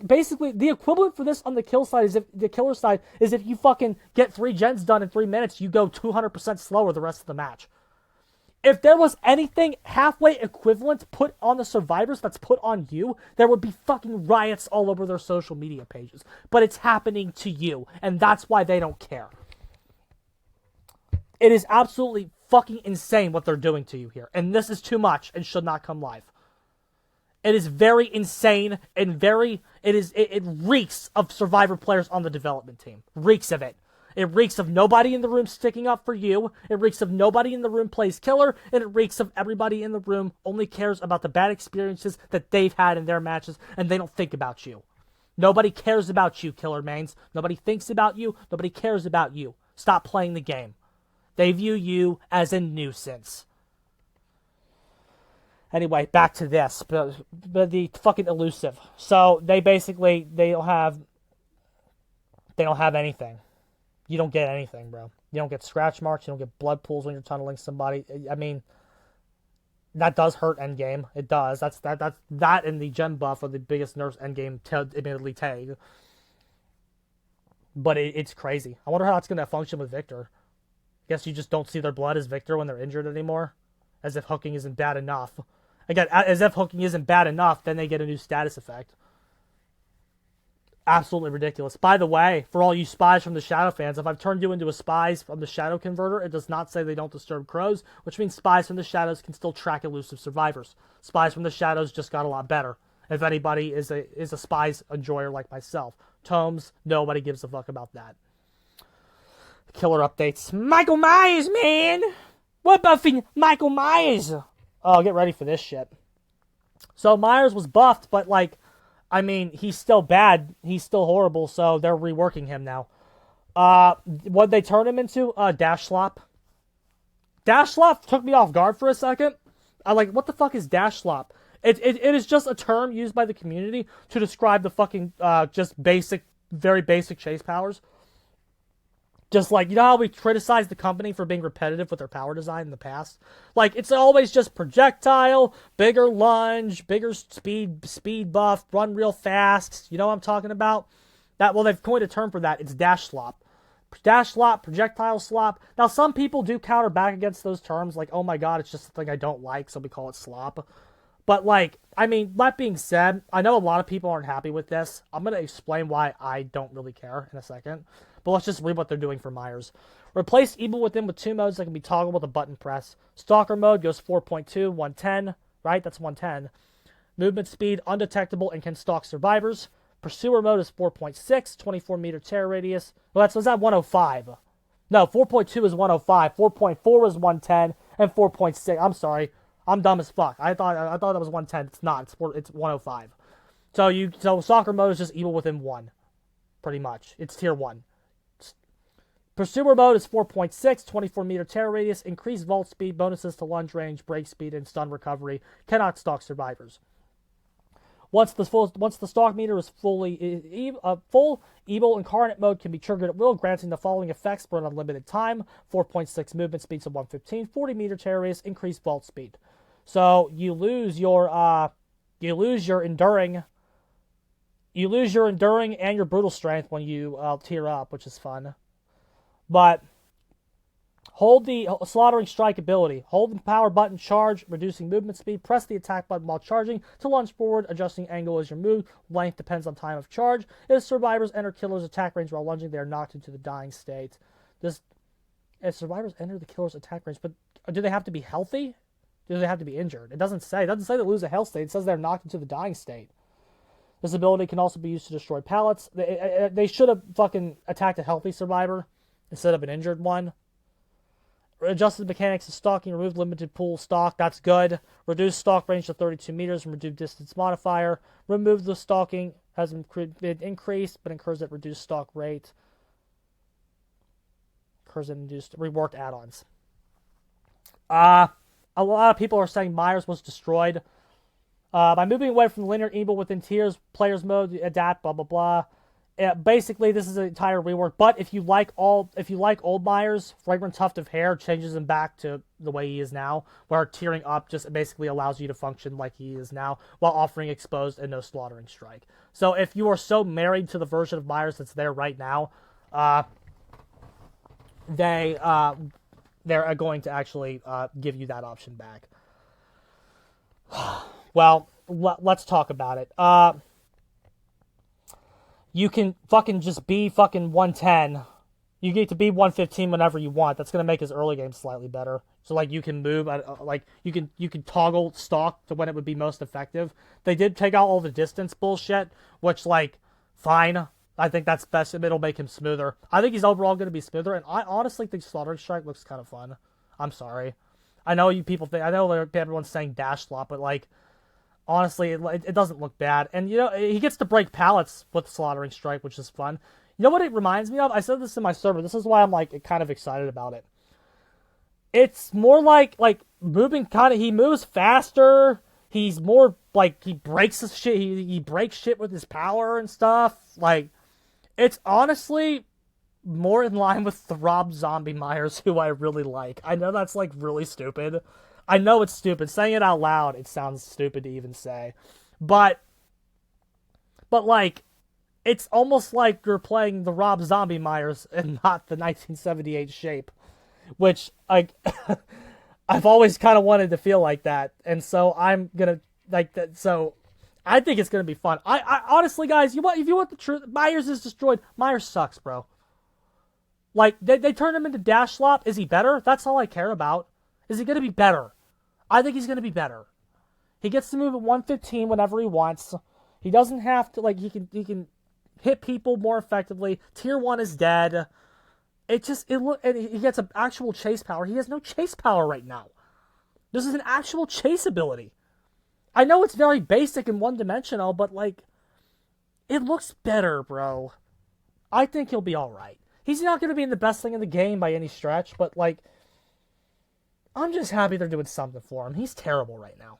Basically, the equivalent for this on the kill side is the killer side is if you fucking get 3 gens done in 3 minutes, you go 200% slower the rest of the match. If there was anything halfway equivalent put on the survivors that's put on you, there would be fucking riots all over their social media pages. But it's happening to you, and that's why they don't care. It is absolutely fucking insane what they're doing to you here. And this is too much and should not come live. It is very insane and it reeks of survivor players on the development team. Reeks of it. It reeks of nobody in the room sticking up for you. It reeks of nobody in the room plays killer. And it reeks of everybody in the room only cares about the bad experiences that they've had in their matches, and they don't think about you. Nobody cares about you, killer mains. Nobody thinks about you. Nobody cares about you. Stop playing the game. They view you as a nuisance. Anyway, back to this. But the fucking elusive. So they don't have anything. You don't get anything, bro. You don't get scratch marks. You don't get blood pools when you're tunneling somebody. I mean, that does hurt endgame. It does. That and the gem buff are the biggest nerfs endgame admittedly take. But it's crazy. I wonder how it's going to function with Victor. I guess you just don't see their blood as Victor when they're injured anymore. As if hooking isn't bad enough. Again, as if hooking isn't bad enough, then they get a new status effect. Absolutely ridiculous. By the way, for all you spies from the Shadow fans, if I've turned you into a spies from the Shadow converter, it does not say they don't disturb crows, which means spies from the Shadows can still track elusive survivors. Spies from the Shadows just got a lot better. If anybody is a spies enjoyer like myself. Tomes, nobody gives a fuck about that. Killer updates. Michael Myers, man! What buffing Michael Myers? Oh, get ready for this shit. So Myers was buffed, but he's still bad. He's still horrible, so they're reworking him now. What'd they turn him into? Dash Slop. Dash Slop took me off guard for a second. What the fuck is Dash Slop? It is just a term used by the community to describe the fucking just basic, very basic chase powers. Just like, you know how we criticize the company for being repetitive with their power design in the past? Like, it's always just projectile, bigger lunge, bigger speed buff, run real fast. You know what I'm talking about? Well, they've coined a term for that. It's dash slop. Dash slop, projectile slop. Now, some people do counter back against those terms, like, oh my god, it's just something I don't like, so we call it slop. But, like, I mean, that being said, I know a lot of people aren't happy with this. I'm going to explain why I don't really care in a second. But let's just read what they're doing for Myers. Replace Evil Within with 2 modes that can be toggled with a button press. Stalker mode goes 4.2, 110, right? That's 110. Movement speed, undetectable, and can stalk survivors. Pursuer mode is 4.6, 24-meter tear radius. Well, was that 105? No, 4.2 is 105, 4.4 is 110, and 4.6. I'm sorry. I'm dumb as fuck. I thought that was 110. It's not. It's 105. So Stalker mode is just Evil Within 1. Pretty much. It's tier 1. Pursuer mode is 4.6, 24-meter tear radius, increased vault speed, bonuses to lunge range, break speed, and stun recovery. Cannot stalk survivors. Once the stalk meter is full, Evil Incarnate mode can be triggered at will, granting the following effects for an unlimited time: 4.6 movement speed to 115, 40-meter tear radius, increased vault speed. So you lose your enduring, and your brutal strength when you tier up, which is fun. But hold the Slaughtering Strike ability. Hold the power button, charge, reducing movement speed. Press the attack button while charging to lunge forward. Adjusting angle as your move. Length depends on time of charge. If survivors enter killer's attack range while lunging, they are knocked into the dying state. If survivors enter the killer's attack range, but do they have to be healthy? Do they have to be injured? It doesn't say. It doesn't say they lose a health state. It says they're knocked into the dying state. This ability can also be used to destroy pallets. They should have fucking attacked a healthy survivor instead of an injured one. Adjusted mechanics of stalking. Remove limited pool stalk. That's good. Reduce stalk range to 32 meters and reduce distance modifier. Remove the stalking. Has been increased, but incurs at reduced stalk rate. Incurs at induced reworked add-ons. A lot of people are saying Myers was destroyed. By moving away from the linear Evil Within tiers, players mode, adapt, blah blah blah. Basically, this is an entire rework. But if you like old Myers, Fragrant Tuft of Hair changes him back to the way he is now, where tiering up just basically allows you to function like he is now, while offering exposed and no slaughtering strike. So if you are so married to the version of Myers that's there right now, they're going to actually give you that option back. Well, let's talk about it. You can fucking just be fucking 110. You get to be 115 whenever you want. That's gonna make his early game slightly better. So like you can move, like you can toggle stalk to when it would be most effective. They did take out all the distance bullshit, which like fine. I think that's best. It'll make him smoother. I think he's overall gonna be smoother, and I honestly think Slaughtering Strike looks kind of fun. I'm sorry. I know you people think. I know everyone's saying dash slot, but like. Honestly, it doesn't look bad. And, you know, he gets to break pallets with Slaughtering Strike, which is fun. You know what it reminds me of? I said this in my server. This is why I'm, like, kind of excited about it. It's more like moving kind of... He moves faster. He's more, like, he breaks shit. He breaks shit with his power and stuff. Like, it's honestly more in line with the Rob Zombie Myers, who I really like. I know that's, like, really stupid. I know it's stupid. Saying it out loud, it sounds stupid to even say. But like, it's almost like you're playing the Rob Zombie Myers and not the 1978 shape. Which, like, I've always kind of wanted to feel like that. And so I'm gonna, like, that. So I think it's gonna be fun. I honestly, guys, if you want the truth, Myers is destroyed. Myers sucks, bro. Like, they turned him into Dash Slop. Is he better? That's all I care about. Is he going to be better? I think he's going to be better. He gets to move at 115 whenever he wants. He doesn't have to, like, he can hit people more effectively. Tier 1 is dead. And he gets an actual chase power. He has no chase power right now. This is an actual chase ability. I know it's very basic and one-dimensional, but, like, it looks better, bro. I think he'll be alright. He's not going to be the best thing in the game by any stretch, but, like, I'm just happy they're doing something for him. He's terrible right now.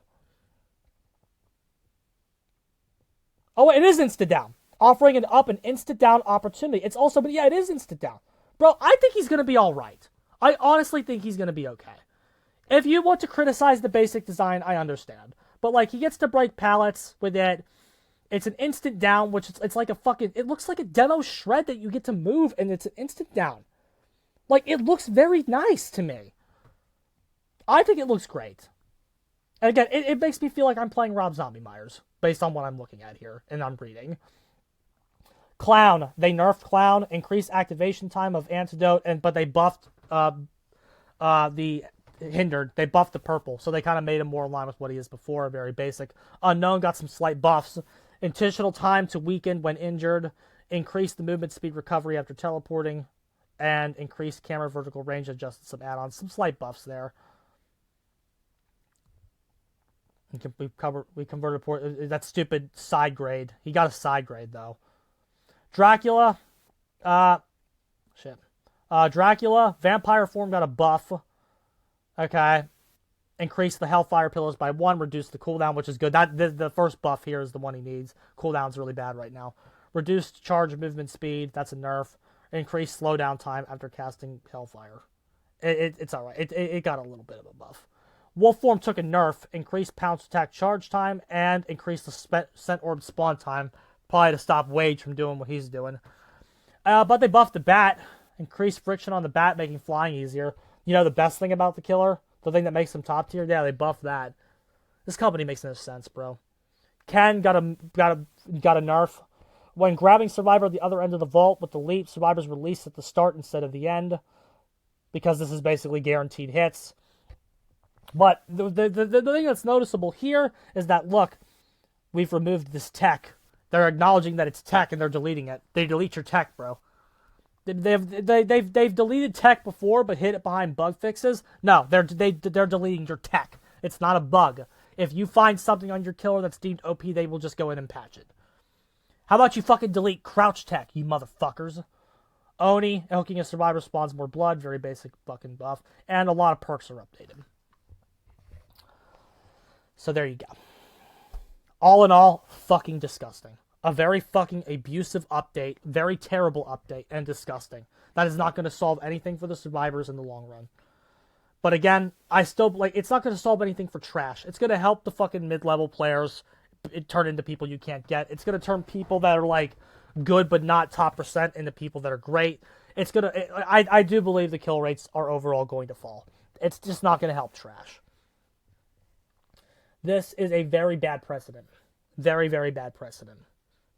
Oh, it is instant down. Offering an instant down opportunity. It's also, but yeah, it is instant down. Bro, I think he's going to be all right. I honestly think he's going to be okay. If you want to criticize the basic design, I understand. But, like, he gets to break pallets with it. It's an instant down, which it's like a fucking... It looks like a demo shred that you get to move, and it's an instant down. Like, it looks very nice to me. I think it looks great. And again, it makes me feel like I'm playing Rob Zombie Myers, based on what I'm looking at here, and I'm reading. Clown. They nerfed Clown, increased activation time of Antidote, but they buffed the Hindered. They buffed the purple, so they kind of made him more in line with what he is before, very basic. Unknown got some slight buffs. Intentional time to weaken when injured, increased the movement speed recovery after teleporting, and increased camera vertical range, adjusted some add-ons. Some slight buffs there. We converted that stupid side grade. He got a side grade, though. Dracula. Dracula. Vampire form got a buff. Okay. Increase the Hellfire Pillars by 1. Reduce the cooldown, which is good. The first buff here is the one he needs. Cooldown's really bad right now. Reduced charge movement speed. That's a nerf. Increased slowdown time after casting Hellfire. It's alright. It got a little bit of a buff. Wolf form took a nerf. Increased pounce attack charge time. And increased the scent orb spawn time. Probably to stop Wage from doing what he's doing. But they buffed the bat. Increased friction on the bat, making flying easier. You know the best thing about the killer? The thing that makes him top tier? Yeah, they buffed that. This company makes no sense, bro. Ken got a nerf. When grabbing Survivor at the other end of the vault with the leap, Survivor's released at the start instead of the end. Because this is basically guaranteed hits. But the thing that's noticeable here is that, look, we've removed this tech. They're acknowledging that it's tech and they're deleting it. They delete your tech, bro. They've deleted tech before, but hid it behind bug fixes. No, they're deleting your tech. It's not a bug. If you find something on your killer that's deemed OP, they will just go in and patch it. How about you fucking delete crouch tech, you motherfuckers? Oni, hooking a survivor spawns more blood, very basic fucking buff, and a lot of perks are updated. So there you go. All in all, fucking disgusting. A very fucking abusive update, very terrible update, and disgusting. That is not going to solve anything for the survivors in the long run. But again, it's not going to solve anything for trash. It's going to help the fucking mid-level players turn into people you can't get. It's going to turn people that are, like, good but not top percent into people that are great. I do believe the kill rates are overall going to fall. It's just not going to help trash. This is a very bad precedent. Very, very bad precedent.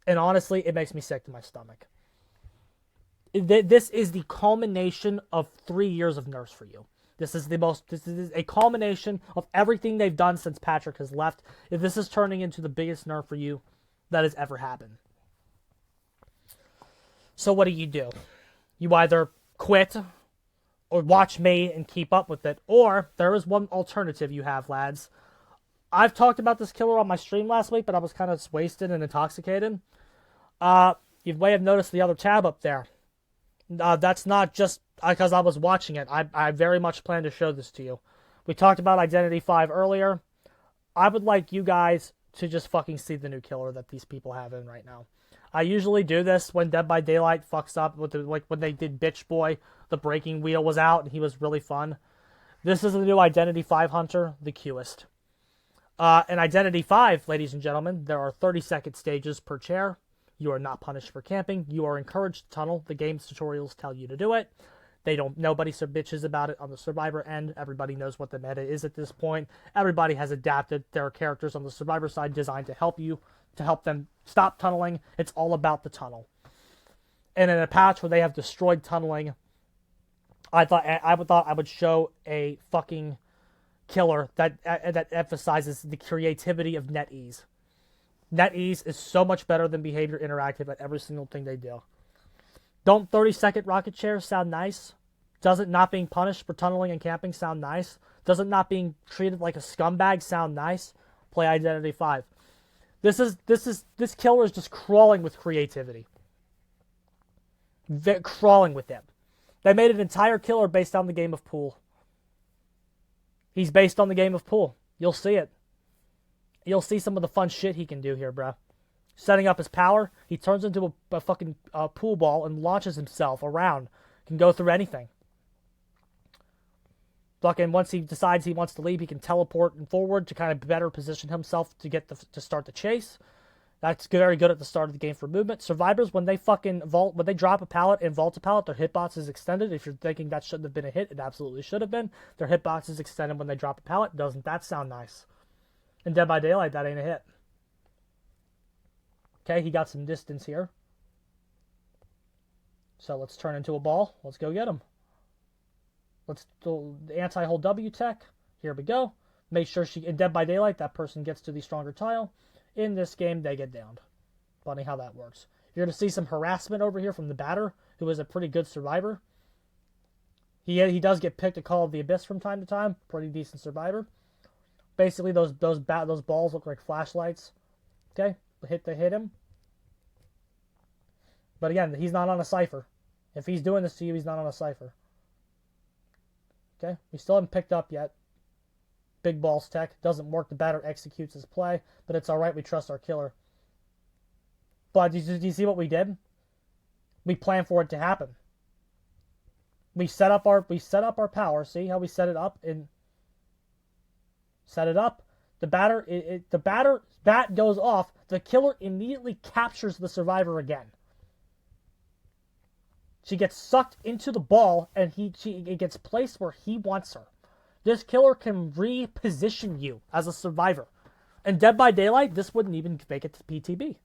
And honestly, it makes me sick to my stomach. This is the culmination of 3 years of nerfs for you. This is a culmination of everything they've done since Patrick has left. This is turning into the biggest nerf for you that has ever happened. So what do? You either quit or watch me and keep up with it, or there is one alternative you have, lads. I've talked about this killer on my stream last week, but I was kind of wasted and intoxicated. You may have noticed the other tab up there. That's not just because I was watching it. I very much plan to show this to you. We talked about Identity 5 earlier. I would like you guys to just fucking see the new killer that these people have in right now. I usually do this when Dead by Daylight fucks up with when they did Bitch Boy, the breaking wheel was out and he was really fun. This is the new Identity 5 Hunter, the Qest. In Identity 5, ladies and gentlemen, there are 30-second stages per chair. You are not punished for camping. You are encouraged to tunnel. The game's tutorials tell you to do it. Nobody bitches about it on the Survivor end. Everybody knows what the meta is at this point. Everybody has adapted. There are characters on the Survivor side designed to help them stop tunneling. It's all about the tunnel. And in a patch where they have destroyed tunneling, I thought I would show a fucking killer that emphasizes the creativity of NetEase. NetEase is so much better than Behavior Interactive at every single thing they do. Don't 30-second rocket chairs sound nice? Doesn't not being punished for tunneling and camping sound nice? Doesn't not being treated like a scumbag sound nice? Play Identity 5. This killer is just crawling with creativity. Crawling with them. They made an entire killer based on the game of pool. He's based on the game of pool. You'll see it. You'll see some of the fun shit he can do here, bro. setting up his power. He turns into a fucking pool ball and launches himself around. Can go through anything. Fucking once he decides he wants to leave, he can teleport forward to kind of better position himself to get to start the chase. That's very good at the start of the game for movement. Survivors, when they fucking vault, when they drop a pallet and vault a pallet, their hitbox is extended. If you're thinking that shouldn't have been a hit, it absolutely should have been. Their hitbox is extended when they drop a pallet. Doesn't that sound nice? In Dead by Daylight, that ain't a hit. Okay, he got some distance here. So let's turn into a ball. Let's go get him. Let's do the anti-hold W tech. Here we go. Make sure in Dead by Daylight, that person gets to the stronger tile. In this game, they get downed. Funny how that works. You're going to see some harassment over here from the batter, who is a pretty good survivor. He does get picked to Call of the Abyss from time to time. Pretty decent survivor. Basically, those balls look like flashlights. Okay, they hit him. But again, he's not on a cipher. If he's doing this to you, he's not on a cipher. Okay, we still haven't picked up yet. Big balls tech. Doesn't work. The batter executes his play, but it's alright. We trust our killer. But do you see what we did? We planned for it to happen. We set up our power. See how we set it up? Set it up. The batter's bat goes off. The killer immediately captures the survivor again. She gets sucked into the ball, and it gets placed where he wants her. This killer can reposition you as a survivor. In Dead by Daylight, this wouldn't even make it to PTB.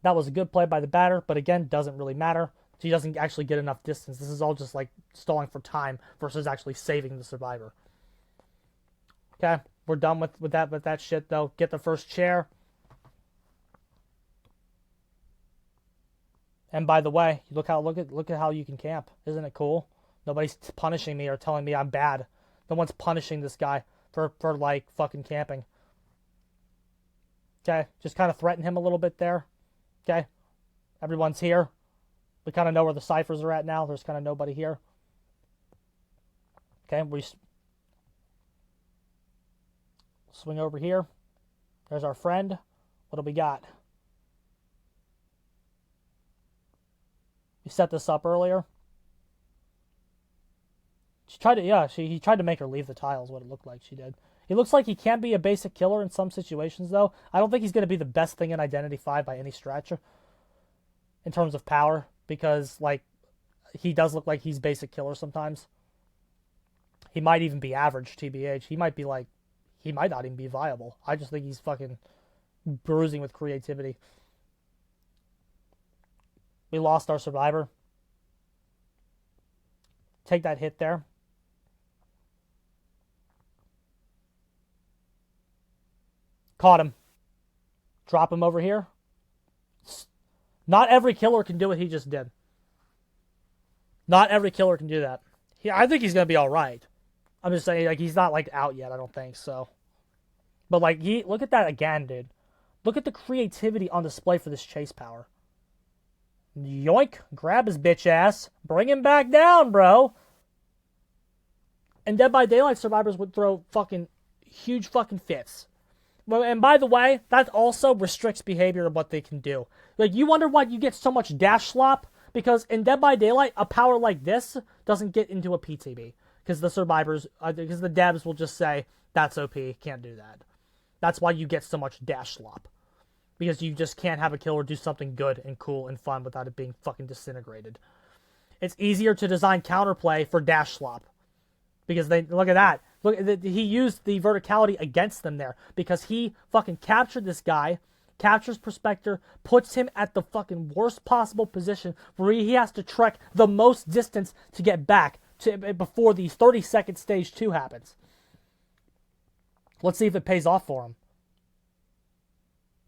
That was a good play by the batter, but again, doesn't really matter. She doesn't actually get enough distance. This is all just like stalling for time versus actually saving the survivor. Okay, we're done with that shit though. Get the first chair. And by the way, look at how you can camp. Isn't it cool? Nobody's punishing me or telling me I'm bad. No one's punishing this guy for like fucking camping. Okay, just kind of threaten him a little bit there. Okay, everyone's here. We kind of know where the ciphers are at now. There's kind of nobody here. Okay, we swing over here. There's our friend. What do we got? We set this up earlier. He tried to make her leave the tiles, what it looked like she did. He looks like he can be a basic killer in some situations, though. I don't think he's going to be the best thing in Identity 5 by any stretch in terms of power, because, like, he does look like he's basic killer sometimes. He might even be average, TBH. He might not even be viable. I just think he's fucking bruising with creativity. We lost our survivor. Take that hit there. Caught him. Drop him over here. Not every killer can do what he just did. Not every killer can do that. I think he's going to be all right. I'm just saying, like, he's not, like, out yet. I don't think so. But, like, look at that again, dude. Look at the creativity on display for this chase power. Yoink. Grab his bitch ass. Bring him back down, bro. And Dead by Daylight survivors would throw fucking huge fucking fits. And by the way, that also restricts behavior of what they can do. Like, you wonder why you get so much dash slop? Because in Dead by Daylight, a power like this doesn't get into a PTB. Because the survivors, because the devs will just say, that's OP, can't do that. That's why you get so much dash slop. Because you just can't have a killer do something good and cool and fun without it being fucking disintegrated. It's easier to design counterplay for dash slop. Because look at that. Look, he used the verticality against them there. Because he fucking captured this guy, captures Prospector, puts him at the fucking worst possible position where he has to trek the most distance to get back before the 30-second stage 2 happens. Let's see if it pays off for him.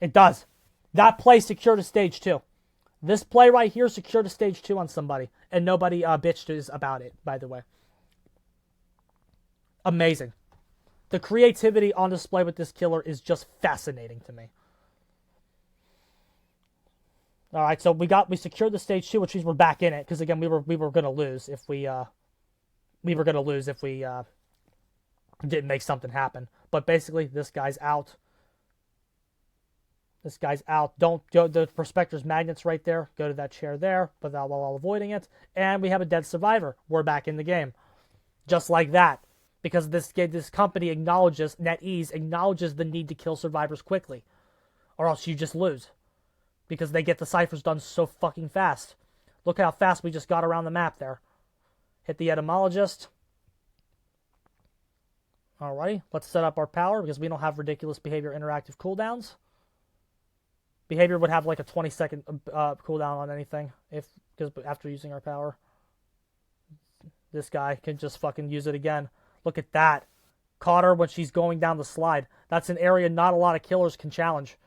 It does. That play secured a stage 2. This play right here secured a stage 2 on somebody. And nobody bitched about it, by the way. Amazing. The creativity on display with this killer is just fascinating to me. All right, so we secured the stage 2, which means we're back in it. Because again, we were going to lose if we didn't make something happen. But basically, this guy's out. This guy's out. Don't go. The Prospector's magnets right there. Go to that chair there, but while avoiding it. And we have a dead survivor. We're back in the game, just like that, because this company acknowledges, NetEase acknowledges the need to kill survivors quickly, or else you just lose, because they get the ciphers done so fucking fast. Look how fast we just got around the map there. Hit the etymologist. Alrighty, let's set up our power because we don't have ridiculous behavior interactive cooldowns. Behavior would have like a 20-second cooldown on anything because after using our power. This guy can just fucking use it again. Look at that. Caught her when she's going down the slide. That's an area not a lot of killers can challenge.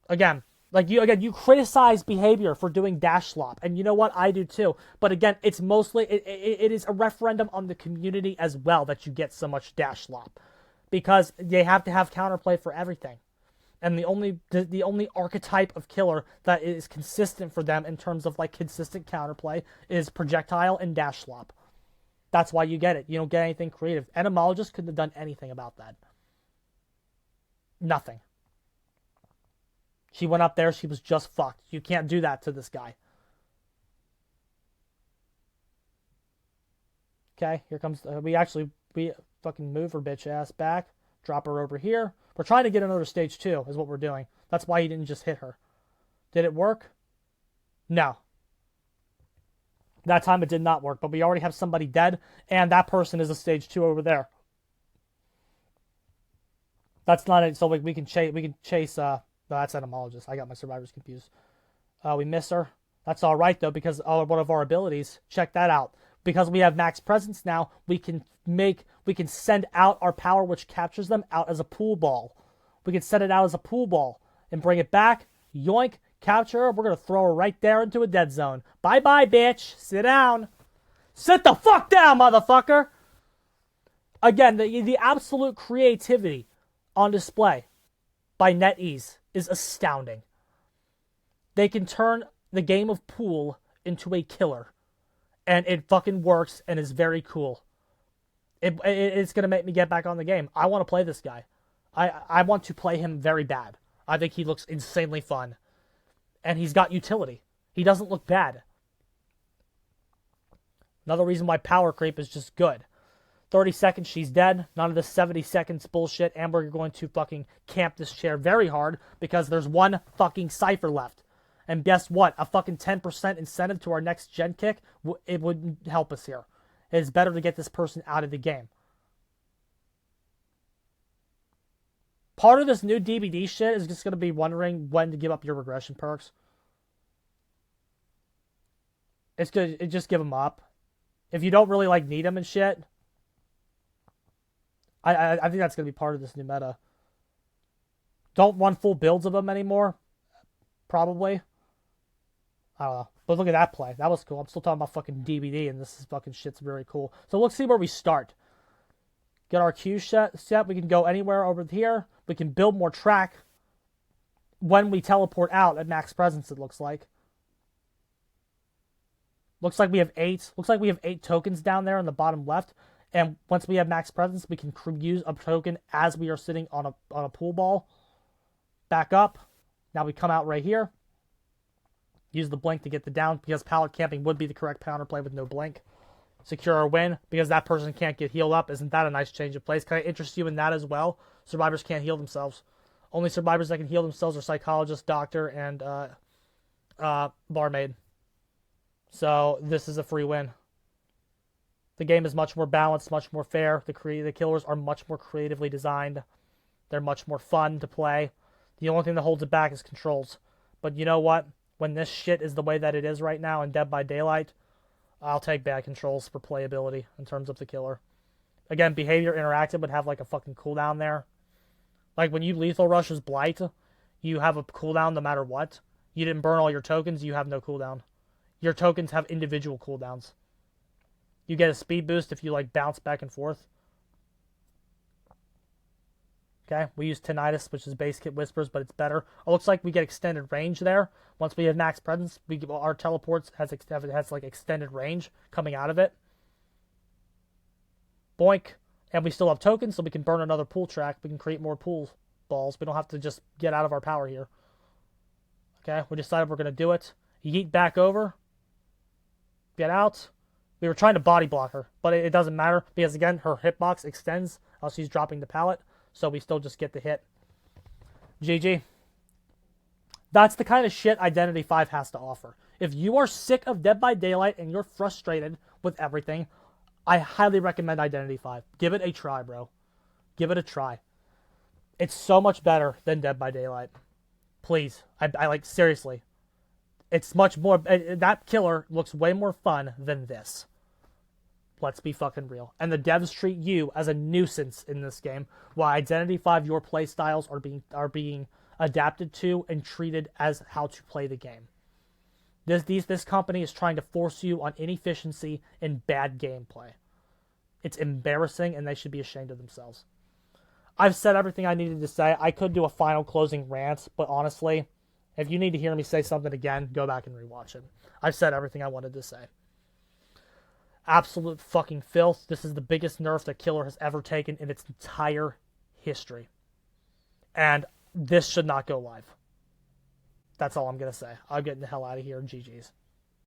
Again, you criticize behavior for doing dash slop, and you know what? I do too. But again, it's mostly it is a referendum on the community as well that you get so much dash slop, because they have to have counterplay for everything, and the only archetype of killer that is consistent for them in terms of like consistent counterplay is projectile and dash slop. That's why you get it. You don't get anything creative. Etymologist couldn't have done anything about that. Nothing. She went up there, she was just fucked. You can't do that to this guy. Okay, here comes... we fucking move her bitch ass back. Drop her over here. We're trying to get another stage 2, is what we're doing. That's why he didn't just hit her. Did it work? No. That time it did not work, but we already have somebody dead, and that person is a stage 2 over there. That's not it, so we can chase... No, that's etymologist. I got my survivors confused. We miss her. That's all right, though, because one of our abilities, check that out. Because we have max presence now, we can send out our power, which captures them, out as a pool ball. We can send it out as a pool ball and bring it back. Yoink, capture her. We're going to throw her right there into a dead zone. Bye-bye, bitch. Sit down. Sit the fuck down, motherfucker. Again, the absolute creativity on display by NetEase is astounding. They can turn the game of pool into a killer, and it fucking works and is very cool. It's going to make me get back on the game. I want to play this guy. I want to play him very bad. I think he looks insanely fun, and he's got utility. He doesn't look bad. Another reason why power creep is just good. 30 seconds, she's dead. None of this 70 seconds bullshit. Amber, you're going to fucking camp this chair very hard because there's one fucking cipher left. And guess what? A fucking 10% incentive to our next gen kick, it wouldn't help us here. It is better to get this person out of the game. Part of this new DBD shit is just going to be wondering when to give up your regression perks. It's good. Just give them up. If you don't really need them and shit... I think that's going to be part of this new meta. Don't run full builds of them anymore. Probably. I don't know. But look at that play. That was cool. I'm still talking about fucking DBD, and this is fucking shit's very cool. So let's see where we start. Get our Q set. We can go anywhere over here. We can build more track when we teleport out at max presence, it looks like. Looks like we have 8. Looks like we have 8 tokens down there in the bottom left. And once we have max presence, we can use a token as we are sitting on a pool ball. Back up. Now we come out right here. Use the blink to get the down, because pallet camping would be the correct counterplay with no blink. Secure our win, because that person can't get healed up. Isn't that a nice change of place? Can I interest you in that as well? Survivors can't heal themselves. Only survivors that can heal themselves are psychologist, doctor, and barmaid. So this is a free win. The game is much more balanced, much more fair. The killers are much more creatively designed. They're much more fun to play. The only thing that holds it back is controls. But you know what? When this shit is the way that it is right now in Dead by Daylight, I'll take bad controls for playability in terms of the killer. Again, behavior interactive would have a fucking cooldown there. Like when you lethal rush as Blight, you have a cooldown no matter what. You didn't burn all your tokens, you have no cooldown. Your tokens have individual cooldowns. You get a speed boost if you bounce back and forth. Okay, we use Tinnitus, which is base kit whispers, but it's better. It looks like we get extended range there. Once we have max presence, our teleports has extended range coming out of it. Boink. And we still have tokens, so we can burn another pool track. We can create more pool balls. We don't have to just get out of our power here. Okay, we decided we're going to do it. Yeet back over. Get out. We were trying to body block her, but it doesn't matter because, again, her hitbox extends while she's dropping the pallet, so we still just get the hit. GG. That's the kind of shit Identity 5 has to offer. If you are sick of Dead by Daylight and you're frustrated with everything, I highly recommend Identity 5. Give it a try, bro. Give it a try. It's so much better than Dead by Daylight. Please. I like, seriously. It's much more, that killer looks way more fun than this. Let's be fucking real. And the devs treat you as a nuisance in this game, while Identity 5, your play styles are being adapted to and treated as how to play the game. This company is trying to force you on inefficiency and bad gameplay. It's embarrassing, and they should be ashamed of themselves. I've said everything I needed to say. I could do a final closing rant, but honestly, if you need to hear me say something again, go back and rewatch it. I've said everything I wanted to say. Absolute fucking filth. This is the biggest nerf that Killer has ever taken in its entire history. And this should not go live. That's all I'm going to say. I'm getting the hell out of here. GG's.